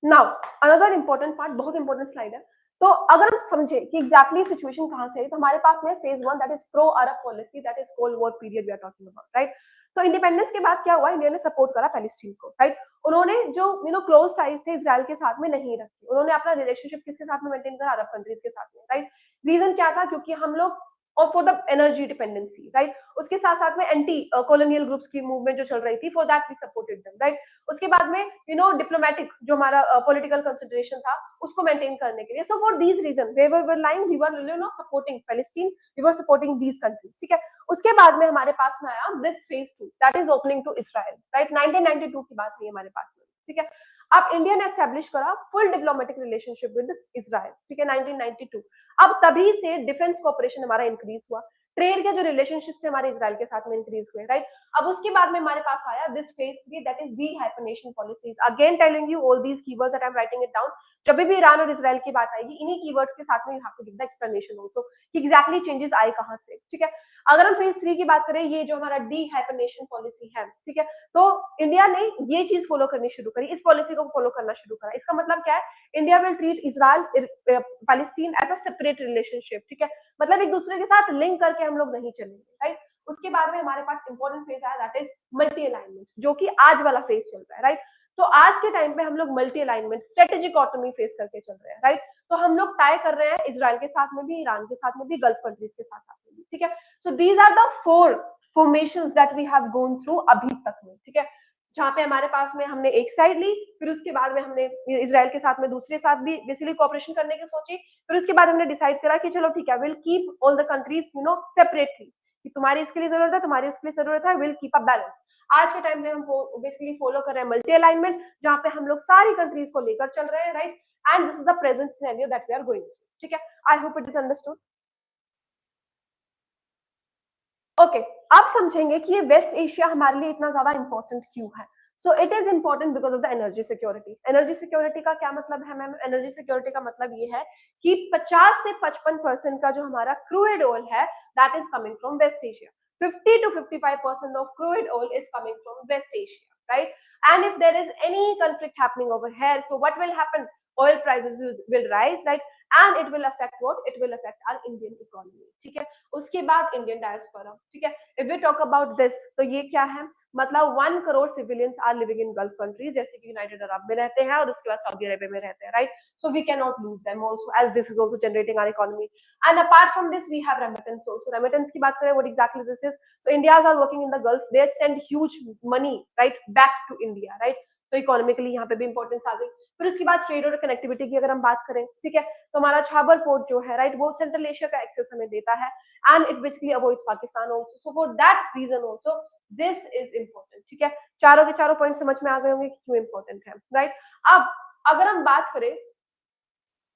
now another important part, बहुत इंपॉर्टेंट स्लाइड है, तो अगर हम समझे कि एग्जैक्टली सिचुएशन कहां से है, तो हमारे पास में phase 1 that is pro Arab policy, that is cold war period we are talking about, right, तो इंडिपेंडेंस के बाद क्या हुआ, इंडिया ने सपोर्ट करा पैलेस्टीन को, राइट, उन्होंने जो क्लोज टाइज थे इजराइल के साथ में नहीं रखे, उन्होंने अपना रिलेशनशिप किसके साथ में मेंटेन करा, अरब कंट्रीज के साथ में, राइट, रीजन क्या था, क्योंकि हम लोग और for the energy dependency, right, उसके साथ साथ में एंटी कॉलोनियल ग्रुप्स की मूवमेंट जो चल रही थी, for that we supported them, right, उसके बाद में डिप्लोमेटिक जो हमारा पॉलिटिकल कंसिडरेशन था उसको मेंटेन करने के लिए, so for these reason we were lying, we were supporting Palestine, we were supporting these countries, ठीक है। उसके बाद में हमारे पास में आया this phase 2 that is opening to Israel, right, 1992 की बात है हमारे पास में, ठीक है। अब इंडिया ने एस्टेब्लिश करा full diplomatic relationship with Israel, ठीक है, 1992, अब तभी से डिफेंस कोऑपरेशन हमारा इंक्रीज हुआ, ट्रेड के जो रिलेशनशिप थे हमारे इजराइल के साथ में इंक्रीज हुए, राइट। अब उसके बाद में हमारे पास आया this phase 3, that is dehyphenation policies. Again telling you all these keywords that I am writing it down. जब भी ईरान और इजराइल की बात आएगी, इन्हीं कीवर्ड्स के साथ में you have to give the explanation also कि एग्जैक्टली चेंजेस आए कहां से, ठीक है। अगर हम फेज 3 की बात करें, ये जो हमारा डीहाइफनेशन पॉलिसी है, ठीक है, तो इंडिया ने ये चीज फॉलो करनी शुरू करी, इस पॉलिसी को फॉलो करना शुरू करा। इसका मतलब क्या है, India will treat Israel Palestine as a separate relationship, ठीक है, मतलब एक दूसरे के साथ लिंक करके हम लोग नहीं चलेंगे, राइट। उसके बाद में हमारे पास इंपॉर्टेंट फेज आया, दैट इज मल्टी अलाइनमेंट, जो कि आज वाला फेज चल रहा है, राइट। तो आज के टाइम पे हम लोग multi alignment strategic autonomy face करके चल रहे हैं, राइट। तो हम लोग टाई कर रहे हैं इजराइल के साथ में भी, ईरान के साथ में भी, गल्फ कंट्रीज के साथ में भी, ठीक है। So these are the 4 formations that we have gone through अभी तक में, ठीक है, जहाँ पे हमारे पास में हमने एक साइड ली, फिर उसके बाद में हमने इजराइल के साथ में दूसरे साथ भी बेसिकली कोऑपरेशन करने की सोची, फिर उसके बाद हमने डिसाइड करा कि चलो ठीक है, will keep all the countries separately, कि तुम्हारी इसके लिए जरूरत है, तुम्हारी इसके लिए जरूरत है, विल कीप अ बैलेंस। आज के टाइम में हम बेसिकली फॉलो कर रहे हैं मल्टी अलाइनमेंट, जहाँ पे हम लोग सारी कंट्रीज को लेकर चल रहे हैं, right. And this is the present scenario that we are going, ठीक है। I hope it is understood. Okay, आप समझेंगे कि ये वेस्ट एशिया हमारे लिए इतना ज्यादा इंपॉर्टेंट क्यों है। So it is important because of the energy security. Energy security का क्या मतलब है मैम? एनर्जी सिक्योरिटी का मतलब ये है कि 50 से 55% का जो हमारा क्रूड ऑयल है, that is coming from West Asia. 50 to 55% of crude oil is coming from West Asia, right? And if there is any conflict happening over here, so what will happen? Oil prices will rise, right? And it will affect what? It will affect our Indian economy, ठीक है। उसके बाद Indian diaspora, ठीक है। If we talk about this, तो ये क्या है, मतलब 1 crore civilians are living in Gulf countries, जैसे कि यूनाइटेड अरब में रहते हैं और उसके बाद सऊदी अरेबिया में रहते हैं, right. So we can not lose them also, as this is also generating our economy. And apart from this we have remittance also. Remittance की बात करें, what exactly this is, so Indias are working in the Gulf, they send huge money, right, back to India, right. तो economically यहाँ पे भी importance आ गई। फिर उसके बाद ट्रेड और कनेक्टिविटी की अगर हम बात करें, ठीक है, तो हमारा छाबर पोर्ट जो है, राइट, वो सेंट्रल एशिया का एक्सेस हमें देता है, and it basically avoids Pakistan also. So for that reason also this is important, ठीक है। चारों के चारों पॉइंट समझ में आ गए होंगे कि क्यों इंपॉर्टेंट है, राइट। अब अगर हम बात करें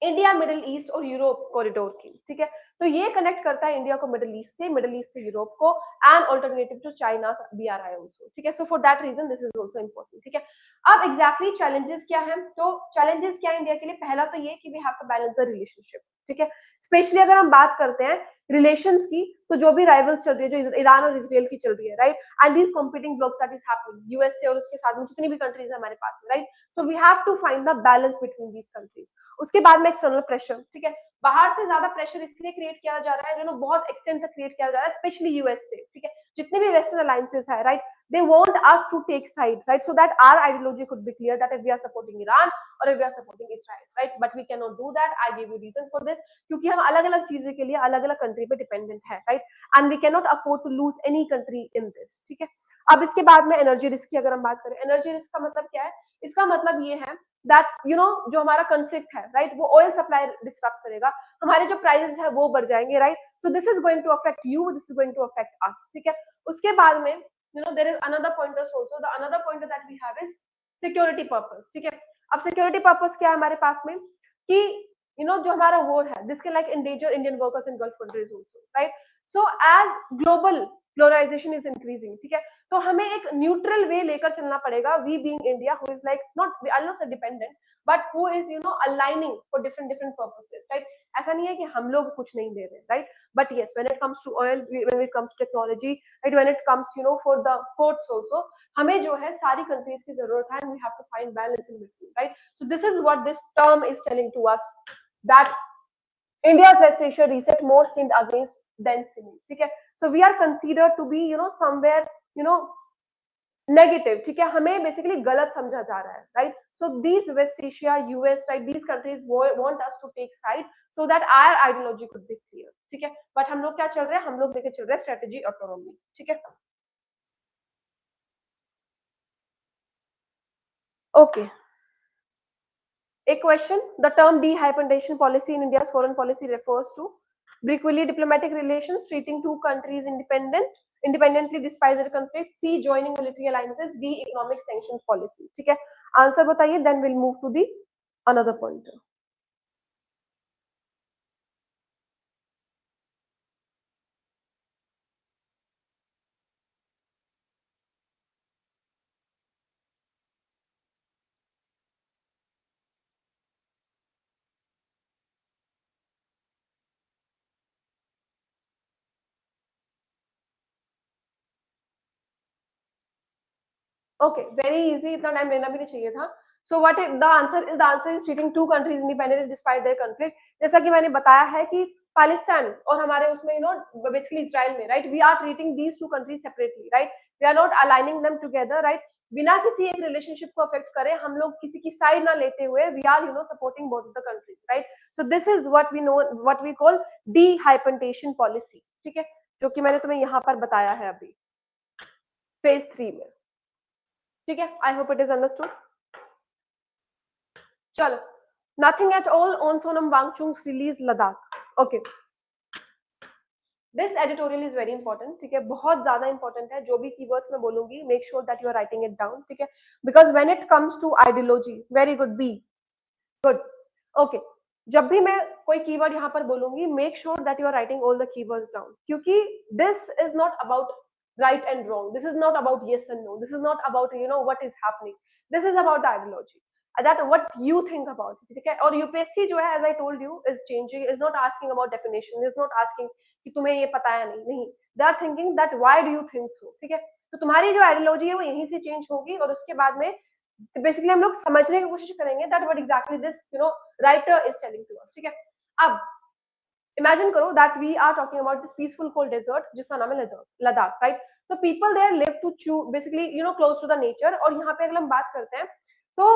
इंडिया मिडिल ईस्ट और यूरोप कॉरिडोर की, ठीक है, तो ये कनेक्ट करता है इंडिया को मिडिल ईस्ट से यूरोप को, एंड ऑल्टरनेटिव टू चाइना भी आ रहा है आल्सो, ठीक है। So for that reason this is also important, ठीक है। अब एग्जैक्टली चैलेंजेस क्या है, तो चैलेंजेस क्या है इंडिया के लिए? पहला तो ये कि we have to balance the relationship, ठीक है। स्पेशली अगर हम बात करते हैं रिलेशंस की, तो जो भी राइवल्स चल रही है, जो ईरान और इसराइल की चल रही है, right, and these competing blocks that is happening, USA और उसके साथ में जितनी भी कंट्रीज है हमारे पास में, right. So we have to find the balance between these countries. उसके बाद में एक्सटर्नल प्रेशर, ठीक है, बाहर से ज्यादा प्रेशर इसलिए क्रिएट किया जा रहा है, बहुत एक्सटेंड तक क्रिएट किया जा रहा है, स्पेशली यूएस से, ठीक है, जितने भी वेस्टर्न अलायंसेस है, right, they want us to take side, right, so that our ideology could be clear that if we are supporting Iran or if we are supporting Israel, right, but we cannot do that. I gave you reason for this, क्योंकि हम अलग अलग चीजें के लिए अलग अलग country पे डिपेंडेंट है, right, and we can not afford to lose any country in this, ठीक है। अब इसके बाद में एनर्जी रिस्क की अगर हम बात करें, एनर्जी रिस्क का मतलब क्या है? इसका मतलब ये है दैट जो हमारा कंफ्लिक्ट है, राइट, वो ऑयल सप्लाई डिस्टर्ब करेगा, हमारे जो प्राइसेस है वो बढ़ जाएंगे, right. So this is going to affect you, this is going to affect us, ठीक है। उसके बाद में there is another pointers also. The another pointer that we have is security purpose, ठीक है। अब security purpose क्या है हमारे पास में कि जो हमारा वॉर है, this can like endanger Indian workers in Gulf countries also, right? So as global polarization is increasing, ठीक है, तो हमें एक न्यूट्रल वे लेकर चलना पड़ेगा, we being India who is like not, I'll not say dependent, but who is aligning for different purposes, right? ऐसा नहीं है कि हम लोग कुछ नहीं दे रहे, right? But yes, when it comes to oil, when it comes to technology, right, when it comes for the ports also, हमें जो है सारी countries की जरूरत है, and we have to find balance in between, right? So this is what this term is telling to us, that India's West Asia reset more sinned against than sinning, ठीक है। So we are considered to be somewhere negative, ठीक है, हमें basically गलत समझा जा रहा है, right. So these West Asia, US, right, these countries want us to take side so that our ideology could be clear, ठीक है। बट हम लोग क्या चल रहे हैं? हम लोग लेके चल रहे हैं स्ट्रेटेजी ऑटोनॉमी, ठीक है। ओके, एक question, the term dehyphenation policy in India's foreign policy refers to equally diplomatic relations, treating two countries independently despite their conflicts, C joining military alliances, D economic sanctions policy, ठीक है। Answer बताइए, then we'll move to the another pointer. Okay, very easy, इतना time लेना भी नहीं चाहिए था. So what is the answer is, the answer is treating two countries independently despite their conflict. जैसा कि मैंने बताया है कि पाकिस्तान और हमारे उसमें बेसिकली इजराइल में, right, we are treating these two countries separately, right, we are not aligning them together, right, बिना किसी एक रिलेशनशिप को अफेक्ट करे, हम लोग किसी की साइड ना लेते हुए, we are supporting both the countries, right. So this is what we know, what we call dehyphenation policy, ठीक है, जो कि मैंने तुम्हें यहाँ पर बताया है अभी फेज 3 में, ठीक है. I hope it is understood. चलो, nothing at all on Sonam Wangchuk release Ladakh. Okay, this editorial is very important, ठीक है, बहुत ज्यादा इंपॉर्टेंट है. जो भी कीवर्ड्स मैं बोलूंगी, make sure that you are writing it down, ठीक है, because when it comes to ideology, very good, be good. Okay, जब भी मैं कोई कीवर्ड यहाँ पर बोलूंगी, make sure that you are writing all the keywords down, क्योंकि this is not about right and wrong, this is not about yes and no, this is not about what is happening, this is about the ideology, that what you think about it, ठीक है. और UPSC जो है, as I told you, is changing, is not asking about definition, is not asking कि तुम्हें ये पता है नहीं, they are thinking that why do you think so, ठीक है. तो तुम्हारी जो आइडियोलॉजी है वो यहीं से चेंज होगी, और उसके बाद में बेसिकली हम लोग समझने की कोशिश करेंगे that what exactly this writer is telling to us, ठीक है. अब इमेजिन करो that we are talking about this peaceful cold desert जिसका नाम है लद्दाख, राइट. तो people there live to chew basically close to the nature. और यहाँ पे अगर हम बात करते हैं तो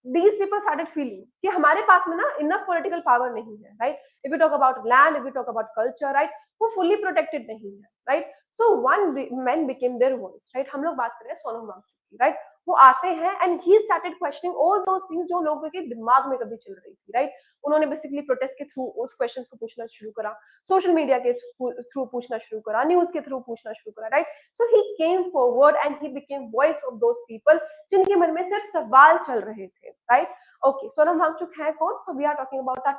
दीज पीपल स्टार्टेड फीलिंग कि हमारे पास में ना इनफ पॉलिटिकल पावर नहीं है, right. If you talk about land, if you talk about culture, right, वो फुल्ली प्रोटेक्टेड नहीं है, right. So one man became their voice, right. हम लोग बात कर रहे हैं सोनम वांगचुक की, राइट. वो आते हैं and he started questioning all those things जो लोगों के दिमाग में कभी चल रही थी, राइट. उन्होंने बेसिकली प्रोटेस्ट के थ्रू उस क्वेश्चंस को पूछना शुरू करा, सोशल मीडिया के थ्रू पूछना शुरू करा, न्यूज के थ्रू पूछना शुरू करा, right. So he came forward and he became voice of those people जिनके मन में सिर्फ सवाल चल रहे थे, राइट. ओके, सोनम वांगचुक है कौन? So we are talking about that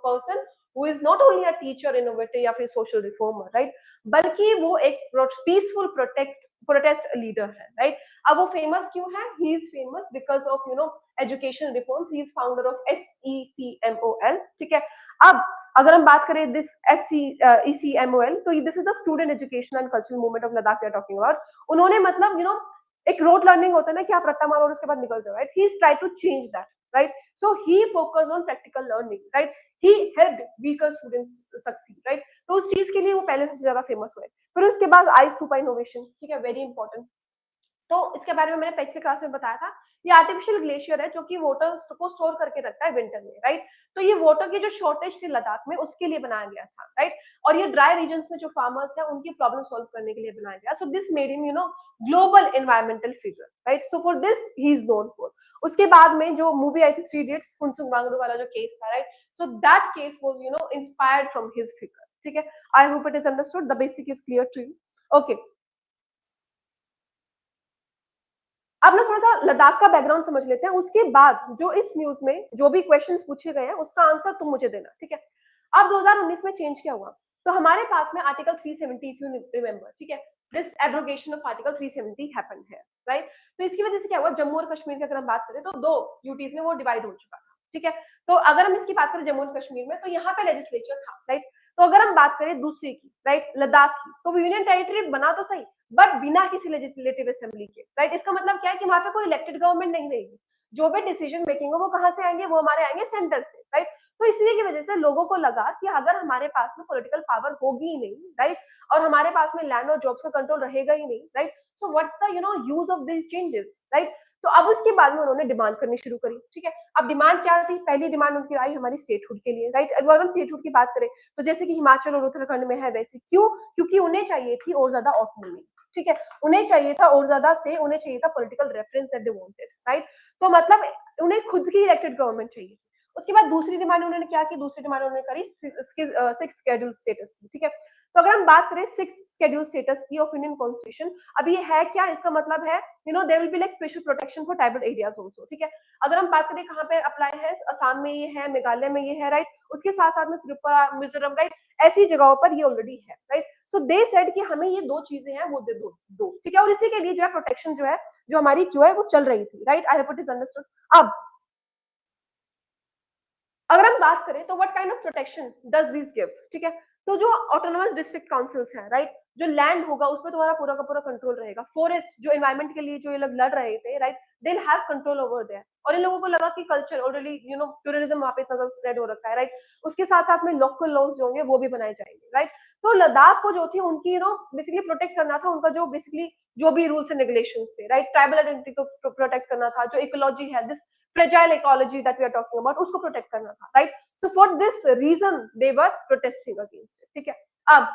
person who is not only a teacher, innovator या फिर सोशल रिफॉर्मर, राइट, बल्कि वो एक पीसफुल प्रोटेस्ट लीडर है, राइट. अब वो फेमस क्यों है? He is famous because of education reforms. He is founder of SECMOL, ठीक है. अब अगर हम बात करें दिस SECMOL, तो this is the student education and cultural movement of Ladakh we are talking about. उन्होंने मतलब एक रोड लर्निंग होता है ना कि आप रट्टा मारो और उसके बाद निकल जाओ, right. He is try to change that, right. So he focus on practical learning, right. He help weaker students succeed, right. तो उस चीज के लिए वो पहले से ज्यादा फेमस हुए. फिर उसके बाद आई स्तूपा इनोवेशन, ठीक है, वेरी इंपॉर्टेंट. तो इसके बारे में मैंने पिछले क्लास में बताया था. ये आर्टिफिशियल ग्लेशियर है जो कि वाटर को स्टोर करके रखता है विंटर में, राइट. तो ये वाटर की जो शॉर्टेज थी लद्दाख में उसके लिए बनाया गया था, राइट. और ये ड्राई रीजन्स में जो फार्मर्स है उनकी प्रॉब्लम सॉल्व करने के लिए बनाया गया. So this made him global environmental figure, right. So for this he is known for. उसके बाद में जो मूवी आई थी 3 इडियट्स, फुनसुक वांगडू वाला जो केस था, right. So that case was inspired from his figure, ठीक है. I hope it is understood, the basic is clear to you. Okay, अब ना थोड़ा सा लद्दाख का बैकग्राउंड समझ लेते हैं. उसके बाद जो इस न्यूज में जो भी क्वेश्चंस पूछे गए हैं उसका आंसर तुम मुझे देना, ठीक है. अब 2019 में चेंज क्या हुआ? तो हमारे पास में आर्टिकल 370, इफ यू रिमेंबर, ठीक है, this abrogation of article 370 happened है, राइट. तो इसकी वजह से क्या हुआ? जम्मू और कश्मीर की अगर हम बात करें तो 2 यूटीज में वो डिवाइड हो चुका था, ठीक है. तो अगर हम इसकी बात करें जम्मू और कश्मीर में, तो यहाँ पे लेजिस्लेचर था, राइट. तो अगर हम बात करें दूसरी की, राइट, लद्दाख की, तो यूनियन टेरिटरी बना तो सही बट बिना किसी लेजिस्लेटिव असेंबली के, राइट. इसका मतलब क्या है कि वहां पे कोई इलेक्टेड गवर्नमेंट नहीं रहेगी. जो भी डिसीजन मेकिंग हो वो कहाँ से आएंगे? वो हमारे आएंगे सेंटर से, राइट. तो इसी की वजह से लोगों को लगा कि अगर हमारे पास में पॉलिटिकल पावर होगी ही नहीं, राइट, और हमारे पास में लैंड और जॉब्स का कंट्रोल रहेगा ही नहीं, right, so what's the use of this changes, right. तो अब उसके बाद में उन्होंने डिमांड करनी शुरू करी, ठीक है. अब डिमांड क्या थी? पहली डिमांड उनकी आई हमारी स्टेटहुड के लिए, राइट. अगर हम स्टेटहुड की बात करें तो जैसे कि हिमाचल और उत्तराखंड में है वैसे, क्यों? क्योंकि उन्हें चाहिए थी और ज्यादा ऑटोनॉमी, ठीक है. उन्हें चाहिए था और ज्यादा से, उन्हें चाहिए था political reference that they wanted, right. तो मतलब उन्हें खुद की इलेक्टेड गवर्नमेंट चाहिए. उसके बाद दूसरी डिमांड उन्होंने क्या की? दूसरी डिमांड उन्होंने करी सिक्स्थ शेड्यूल स्टेटस की, ठीक है. तो अगर हम बात करें सिक्स्थ शेड्यूल स्टेटस की ऑफ इंडियन कॉन्स्टिट्यूशन, अब ये है क्या? इसका मतलब है there will be like special protection for tribal areas also, ठीक है. अगर हम बात करें कहाँ पे अप्लाई है, असम में ये है, मेघालय में ये है, राइट. उसके साथ साथ में त्रिपुरा, मिजोरम, राइट, ऐसी जगहों पर ये ऑलरेडी है, राइट. सो दे सेड कि हमें ये 2 चीजें हैं वो दे दो, ठीक है. और इसी के लिए जो है प्रोटेक्शन जो है जो हमारी जो है वो चल रही थी, right. I hope it is understood. अब अगर हम बात करें तो what kind of protection does this give, ठीक है। तो जो ऑटोनोमस डिस्ट्रिक्ट काउंसिल्स हैं, राइट, जो लैंड होगा उसमें तुम्हारा पूरा का पूरा कंट्रोल रहेगा। फॉरेस्ट जो एनवायरमेंट के लिए जो ये लोग लड़ रहे थे, right, they will have control over there. और इन लोगों को लगा कि कल्चर ऑलरेडी टूरिज्म वहां पे इतना ज्यादा स्प्रेड हो रखा है, राइट, उसके साथ साथ में लोकल लॉज जो होंगे वो भी बनाए जाएंगे, राइट। तो लद्दाख को जो थी उनकी बेसिकली प्रोटेक्ट करना था, उनका जो बेसिकली जो भी रूल्स एंड रेगुलेशंस थे, राइट, ट्राइबल आइडेंटिटी को प्रोटेक्ट करना था, जो इकोलॉजी है, this fragile ecology that we are talking about, उसको प्रोटेक्ट करना था, right. So for this reason they were protesting against it, ठीक है। अब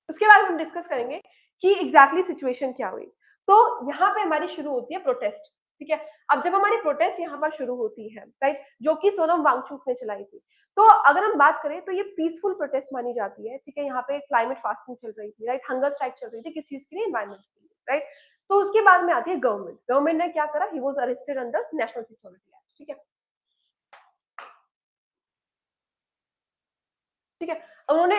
उसके बाद हम डिस्कस करेंगे कि एग्जैक्टली सिचुएशन क्या हुई। तो यहाँ पे हमारी शुरू होती है प्रोटेस्ट, ठीक है। अब जब हमारी प्रोटेस्ट यहाँ पर शुरू होती है, राइट, जो कि सोनम वांगचुक ने चलाई थी, तो अगर हम बात करें तो ये पीसफुल प्रोटेस्ट मानी जाती है, ठीक है। यहाँ पे क्लाइमेट फास्टिंग चल रही थी, राइट, हंगर स्ट्राइक चल रही थी, किस चीज के लिए, एनवायरमेंट के लिए, राइट। तो उसके बाद में आती है गवर्नमेंट। गवर्नमेंट ने क्या करा, he was arrested under national security act, ठीक है, ठीक है। उन्होंने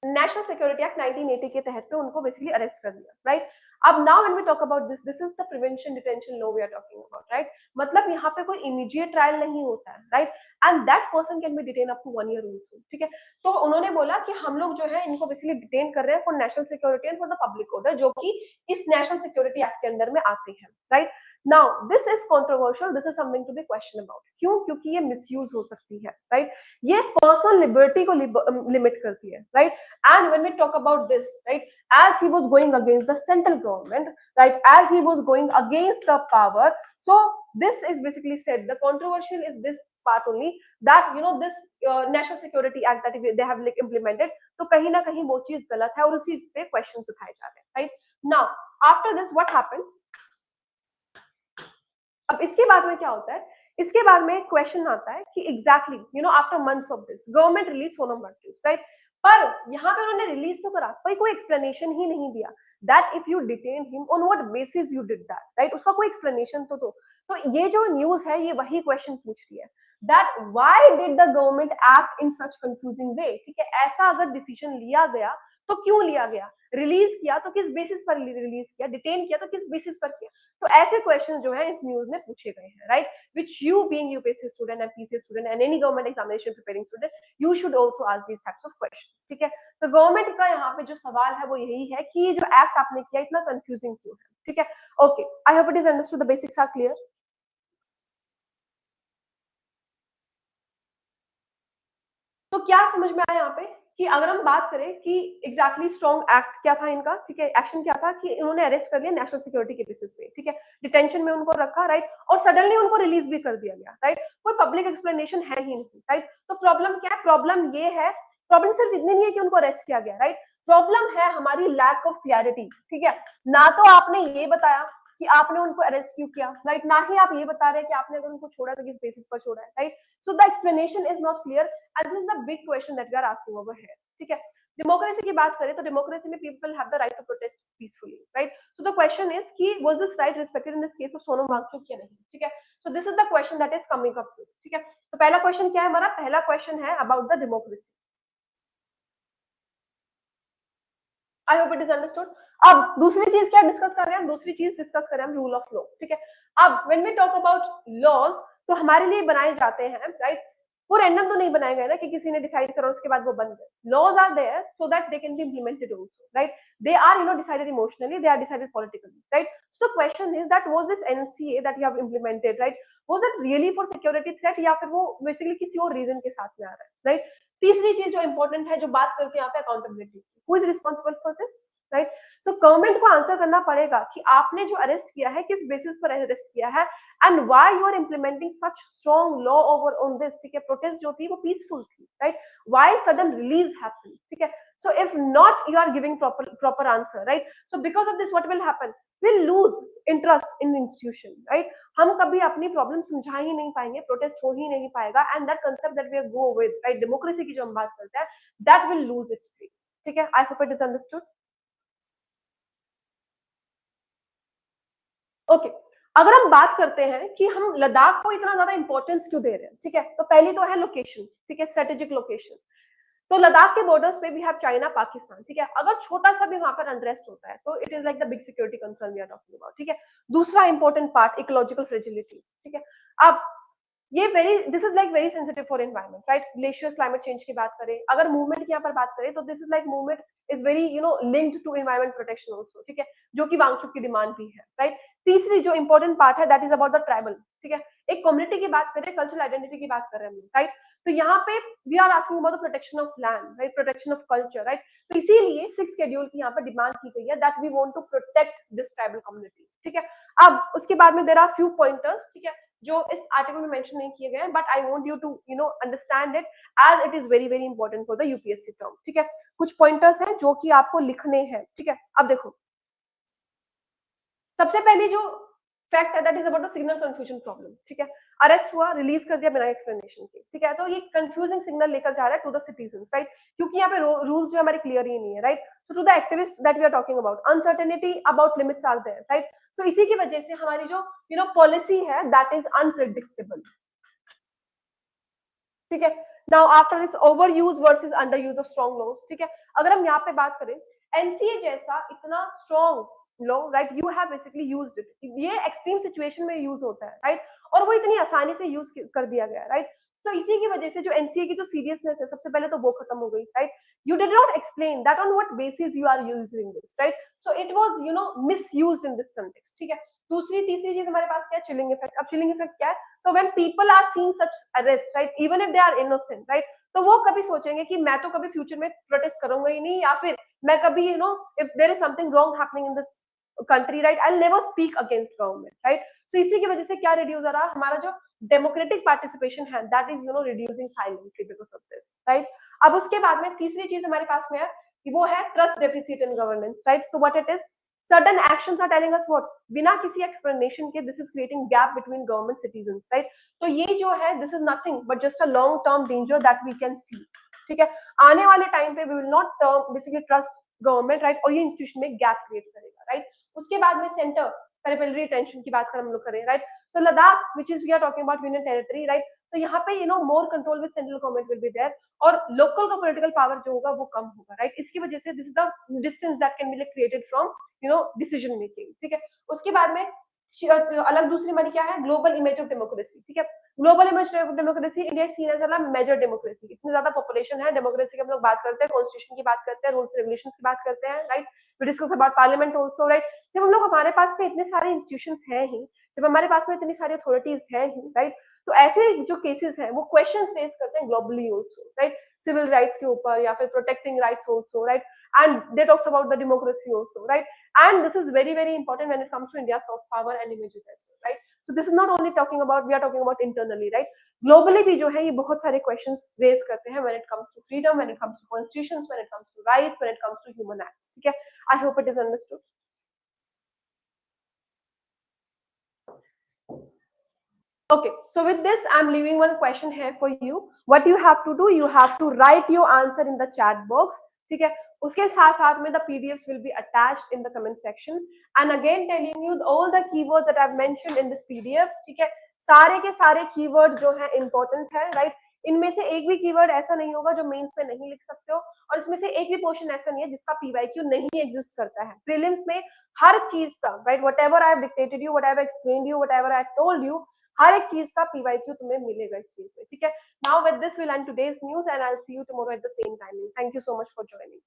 नेशनल सिक्योरिटी एक्ट 1980 के तहत पे उनको बेसिकली अरेस्ट कर दिया, राइट। अब now when we talk about this is the prevention detention law we are talking about, right. मतलब यहाँ पे कोई इमीडिएट ट्रायल नहीं होता है, right, and that person can be detain up to 1 year also, ठीक है। तो उन्होंने बोला कि हम लोग जो है इनको बेसिकली डिटेन कर रहे हैं for national security and for the public order, जो कि इस नेशनल सिक्योरिटी एक्ट के अंदर में आते हैं, right. Now this is controversial, this is something to be question about. क्यों? क्योंकि ये मिसयूज हो सकती है, राइट। ये पर्सनल लिबर्टी को लिमिट करती है, right. And when we talk about this, right, as he was going against the central government, right, as he was going against the power, so this is basically said, the controversial is this part only, that this national security act that they have like implemented, तो कहीं ना कहीं वो चीज गलत है और उसी पे क्वेश्चंस उठाए जा रहे हैं, right। now after this what happened, अब इसके बाद में क्या होता है, इसके बाद में क्वेश्चन आता है कि exactly after months of this government release Sonam Wangchuk, right. पर यहाँ पे उन्होंने रिलीज तो करा, कोई एक्सप्लेनेशन ही नहीं दिया that if you detain him on what basis you did that, right. उसका कोई एक्सप्लेनेशन तो दो। तो ये जो न्यूज है ये वही क्वेश्चन पूछ रही है that why did the government act in such confusing way, ठीक है। ऐसा अगर डिसीजन लिया गया तो क्यों लिया गया, रिलीज किया तो किस बेसिस पर रिलीज किया, डिटेन किया तो किस बेसिस पर किया। तो ऐसे क्वेश्चन जो है इस न्यूज में पूछे गए हैं, right, which you being UPSC student and PCS student and any government examination preparing student, you should also ask these types of questions, ठीक है। तो गवर्नमेंट का यहाँ पे जो सवाल है वो यही है कि ये जो एक्ट आपने किया इतना कंफ्यूजिंग क्यों है, ठीक है। Okay, I hope it is understood, the basics are clear. तो क्या समझ में आया यहाँ पे कि अगर हम बात करें कि एग्जैक्टली स्ट्रॉन्ग एक्ट क्या था इनका, ठीक है, एक्शन क्या था कि इन्होंने अरेस्ट कर लिया नेशनल सिक्योरिटी के बेसिस पे, ठीक है, डिटेंशन में उनको रखा, राइट, और सडनली उनको रिलीज भी कर दिया गया, राइट। कोई पब्लिक एक्सप्लेनेशन है ही नहीं, राइट। तो प्रॉब्लम क्या है, प्रॉब्लम ये है, प्रॉब्लम सिर्फ इतनी नहीं है कि उनको अरेस्ट किया गया, राइट। प्रॉब्लम है हमारी लैक ऑफ क्लैरिटी, ठीक है। ना तो आपने ये बताया कि आपने उनको अरेस्ट क्यों किया, राइट, ना ही आप ये बता रहे हैं कि आपने अगर उनको छोड़ा तो किस बेसिस पर छोड़ा है, right. So the explanation is not clear and this is the big question that we are asking over here, ठीक है। डेमोक्रेसी की बात करें तो डेमोक्रेसी में people have the right to protest peacefully, right। so the question is कि was this right respected in this case of Sonam Wangchuck या नहीं, ठीक है। so this is the question that is coming up, ठीक है। तो पहला क्वेश्चन क्या है हमारा, पहला क्वेश्चन है about the democracy। I hope it is understood. अब दूसरी चीज क्या डिस्कस कर रहे हैं हम, दूसरी चीज डिस्कस कर रहे हैं हम रूल ऑफ लॉ, ठीक है। अब when we talk about laws, तो हमारे लिए बनाए जाते हैं, राइट। वो रैंडम तो नहीं बनाए गए ना कि किसी ने डिसाइड करा उसके बाद वो बन गए। Laws are there so that they can be implemented also, right. They are decided emotionally, they are decided politically, right. So the question is that was this NCA that you have implemented, right, was it really for security threat या फिर वो basically किसी और reason के साथ में आ रहा है, राइट। तीसरी चीज जो इंपॉर्टेंट है जो बात करते हैं यहाँ पे accountability, who is responsible for this, right. So government को आंसर करना पड़ेगा कि आपने जो अरेस्ट किया है किस बेसिस पर अरेस्ट किया है and why you are implementing such strong law over on this, ठीक है। प्रोटेस्ट जो थी वो पीसफुल थी, right, why sudden release happened, ठीक है। so if not you are giving proper answer, right, so because of this what will happen, we'll lose interest in the institution, right। हम कभी अपनी प्रॉब्लम समझा ही नहीं पाएंगे, प्रोटेस्ट हो ही नहीं पाएगा and that concept that we go with, right, democracy की जो हम बात करते हैं, that will lose its place, ठीक है। I hope it is understood. Okay, अगर हम बात करते हैं कि हम लद्दाख को इतना ज्यादा इंपॉर्टेंस क्यों दे रहे हैं, ठीक है, तो पहली तो है लोकेशन, ठीक है, स्ट्रेटेजिक लोकेशन। तो लद्दाख के बॉर्डर्स पे भी है चाइना पाकिस्तान, ठीक है। अगर छोटा सा भी वहां पर अनरेस्ट होता है तो it is like the big security concern we are talking about, ठीक है। दूसरा इंपॉर्टेंट पार्ट इकोलॉजिकल फ्रेजिलिटी, ठीक है। अब ये this is like very sensitive for environment, right. Glaciers, climate change की बात करें, अगर मूवमेंट की यहाँ पर बात करें तो this is like movement is very linked to environment protection also, ठीक है, जो कि वांगचुक की डिमांड भी है, राइट। तीसरी जो इंपॉर्टेंट पार्ट है that is about the tribal, ठीक है, एक कम्युनिटी की बात करें, कल्चरल आइडेंटिटी की बात कर रहे हैं हम, राइट। तो यहाँ पे we are asking about the protection of land, right, protection of culture, right. तो इसीलिए सिक्स शेड्यूल की यहाँ पर डिमांड की गई है that we want to protect this tribal community, ठीक है। अब उसके बाद में देयर आर फ्यू पॉइंटर्स, ठीक है, जो इस आर्टिकल में मेंशन नहीं किए गए हैं, but I want you to understand it as it is very very important for the UPSC term, ठीक है। कुछ पॉइंटर्स हैं जो कि आपको लिखने हैं, ठीक है। अब देखो, सबसे पहले जो फैक्ट है that is about the signal confusion problem, ठीक है। अरेस्ट हुआ, रिलीज कर दिया बिना एक्सप्लेनेशन के, ठीक है। तो ये कंफ्यूजिंग सिग्नल लेकर जा रहा है टू द सिटीजंस, राइट, क्योंकि यहाँ पे रूल्स जो हमारे क्लियर ही नहीं है, right. So to the activist that we are talking about, uncertainty about limits are there, right. So इसी की वजह से हमारी जो पॉलिसी है दैट इज अनप्रेडिक्टेबल, ठीक है। Now after this over use versus under use of strong laws, ठीक है। अगर हम यहाँ पे बात करें, एनसीए जैसा इतना strong law, right, you have basically used it, ये एक्सट्रीम सिचुएशन में यूज होता है, राइट, और वो इतनी आसानी से यूज कर दिया गया, राइट। तो इसी की वजह से जो एनसीए की जो सीरियसनेस है, सबसे पहले तो वो खत्म हो गई, right. You did not explain that on what basis you are using this, right. So it was misused in this context, ठीक है। दूसरी तीसरी चीज हमारे पास क्या है, चिलिंग इफेक्ट। अब चिलिंग इफेक्ट क्या है? So when people are seeing such arrest, right, even if they are innocent, right, तो वो कभी सोचेंगे कि मैं तो कभी फ्यूचर में प्रोटेस्ट करूंगा ही नहीं, या फिर मैं कभी if there is something wrong happening in this country, right, I'll never speak against government, right. So इसी की वजह से क्या रिड्यूस हो रहा है, हमारा जो डेमोक्रेटिक पार्टिसिपेशन है that is reducing silently because of this, right. अब उसके बाद में तीसरी चीज हमारे पास में है कि वो है trust deficit in governance, right. So what it is, certain actions are telling us what, बिना किसी explanation के this is creating gap between government citizens, right। तो ये जो है this is nothing but just a long term danger that we can see, ठीक है। आने वाले टाइम पे we will not basically trust government, right, और ये इंस्टीट्यूशन में गैप क्रिएट करेगा, राइट। उसके बाद में सेंटर पेरिफेरल टेंशन की बात कर हम लोग करें, राइट। तो Ladakh which is we are talking about union territory, right, तो यहाँ पे more control with central government will be there, और लोकल का पॉलिटिकल पावर जो होगा वो कम होगा, राइट। इसकी वजह से this is the distance that can be created from decision making, ठीक है। उसके बाद में अलग दूसरी हमारी क्या है, ग्लोबल इमेज ऑफ डेमोक्रेसी, ठीक है। Global image of democracy, India seen as a major democracy, इतनी ज्यादा पॉपुलेशन है, डेमोक्रेसी की हम लोग बात करते हैं, कॉन्स्टिट्यूशन की बात करते हैं, रूल्स रेगुलेशंस की बात करते हैं, right. We discuss about parliament also, right. जब हम लोग हमारे पास में इतने सारे इंस्टीट्यूशंस हैं ही, जब हमारे पास में इतनी सारी अथॉरिटीज हैं ही, राइट, तो ऐसे जो केसेस हैं वो क्वेश्चन रेज करते हैं globally also, right, civil rights के ऊपर या फिर protecting rights also, right, and they talks about the democracy also, right, and this is very very important when it comes to India's soft power and images as well, right. So this is not only talking about, we are talking about internally, right, globally भी जो है ये बहुत सारे questions raise करते हैं when it comes to freedom, when it comes to constitutions, when it comes to rights, when it comes to human acts, ठीक है। I hope it is understood. Okay, so with this, I'm leaving one question here for you. What you have to do, you have to write your answer in the chat box. ठीक है, उसके साथ साथ में the PDFs will be attached in the comment section. And again telling you all the keywords that I've mentioned in this PDF. ठीक है, सारे के सारे कीवर्ड जो है important है, right? इनमें से एक भी कीवर्ड ऐसा नहीं होगा जो मेंस में नहीं लिख सकते हो, और इसमें से एक भी पोर्शन ऐसा नहीं है जिसका PYQ नहीं एग्जिस्ट करता है। प्रीलिम्स में हर चीज का, right, whatever I have dictated you, whatever I explained you, whatever I told you, हर एक चीज का PYQ तुम्हें मिलेगा इस चीज में, ठीक है। Now with this will and today's news and I will see you tomorrow at the same timing. Thank you so much for joining.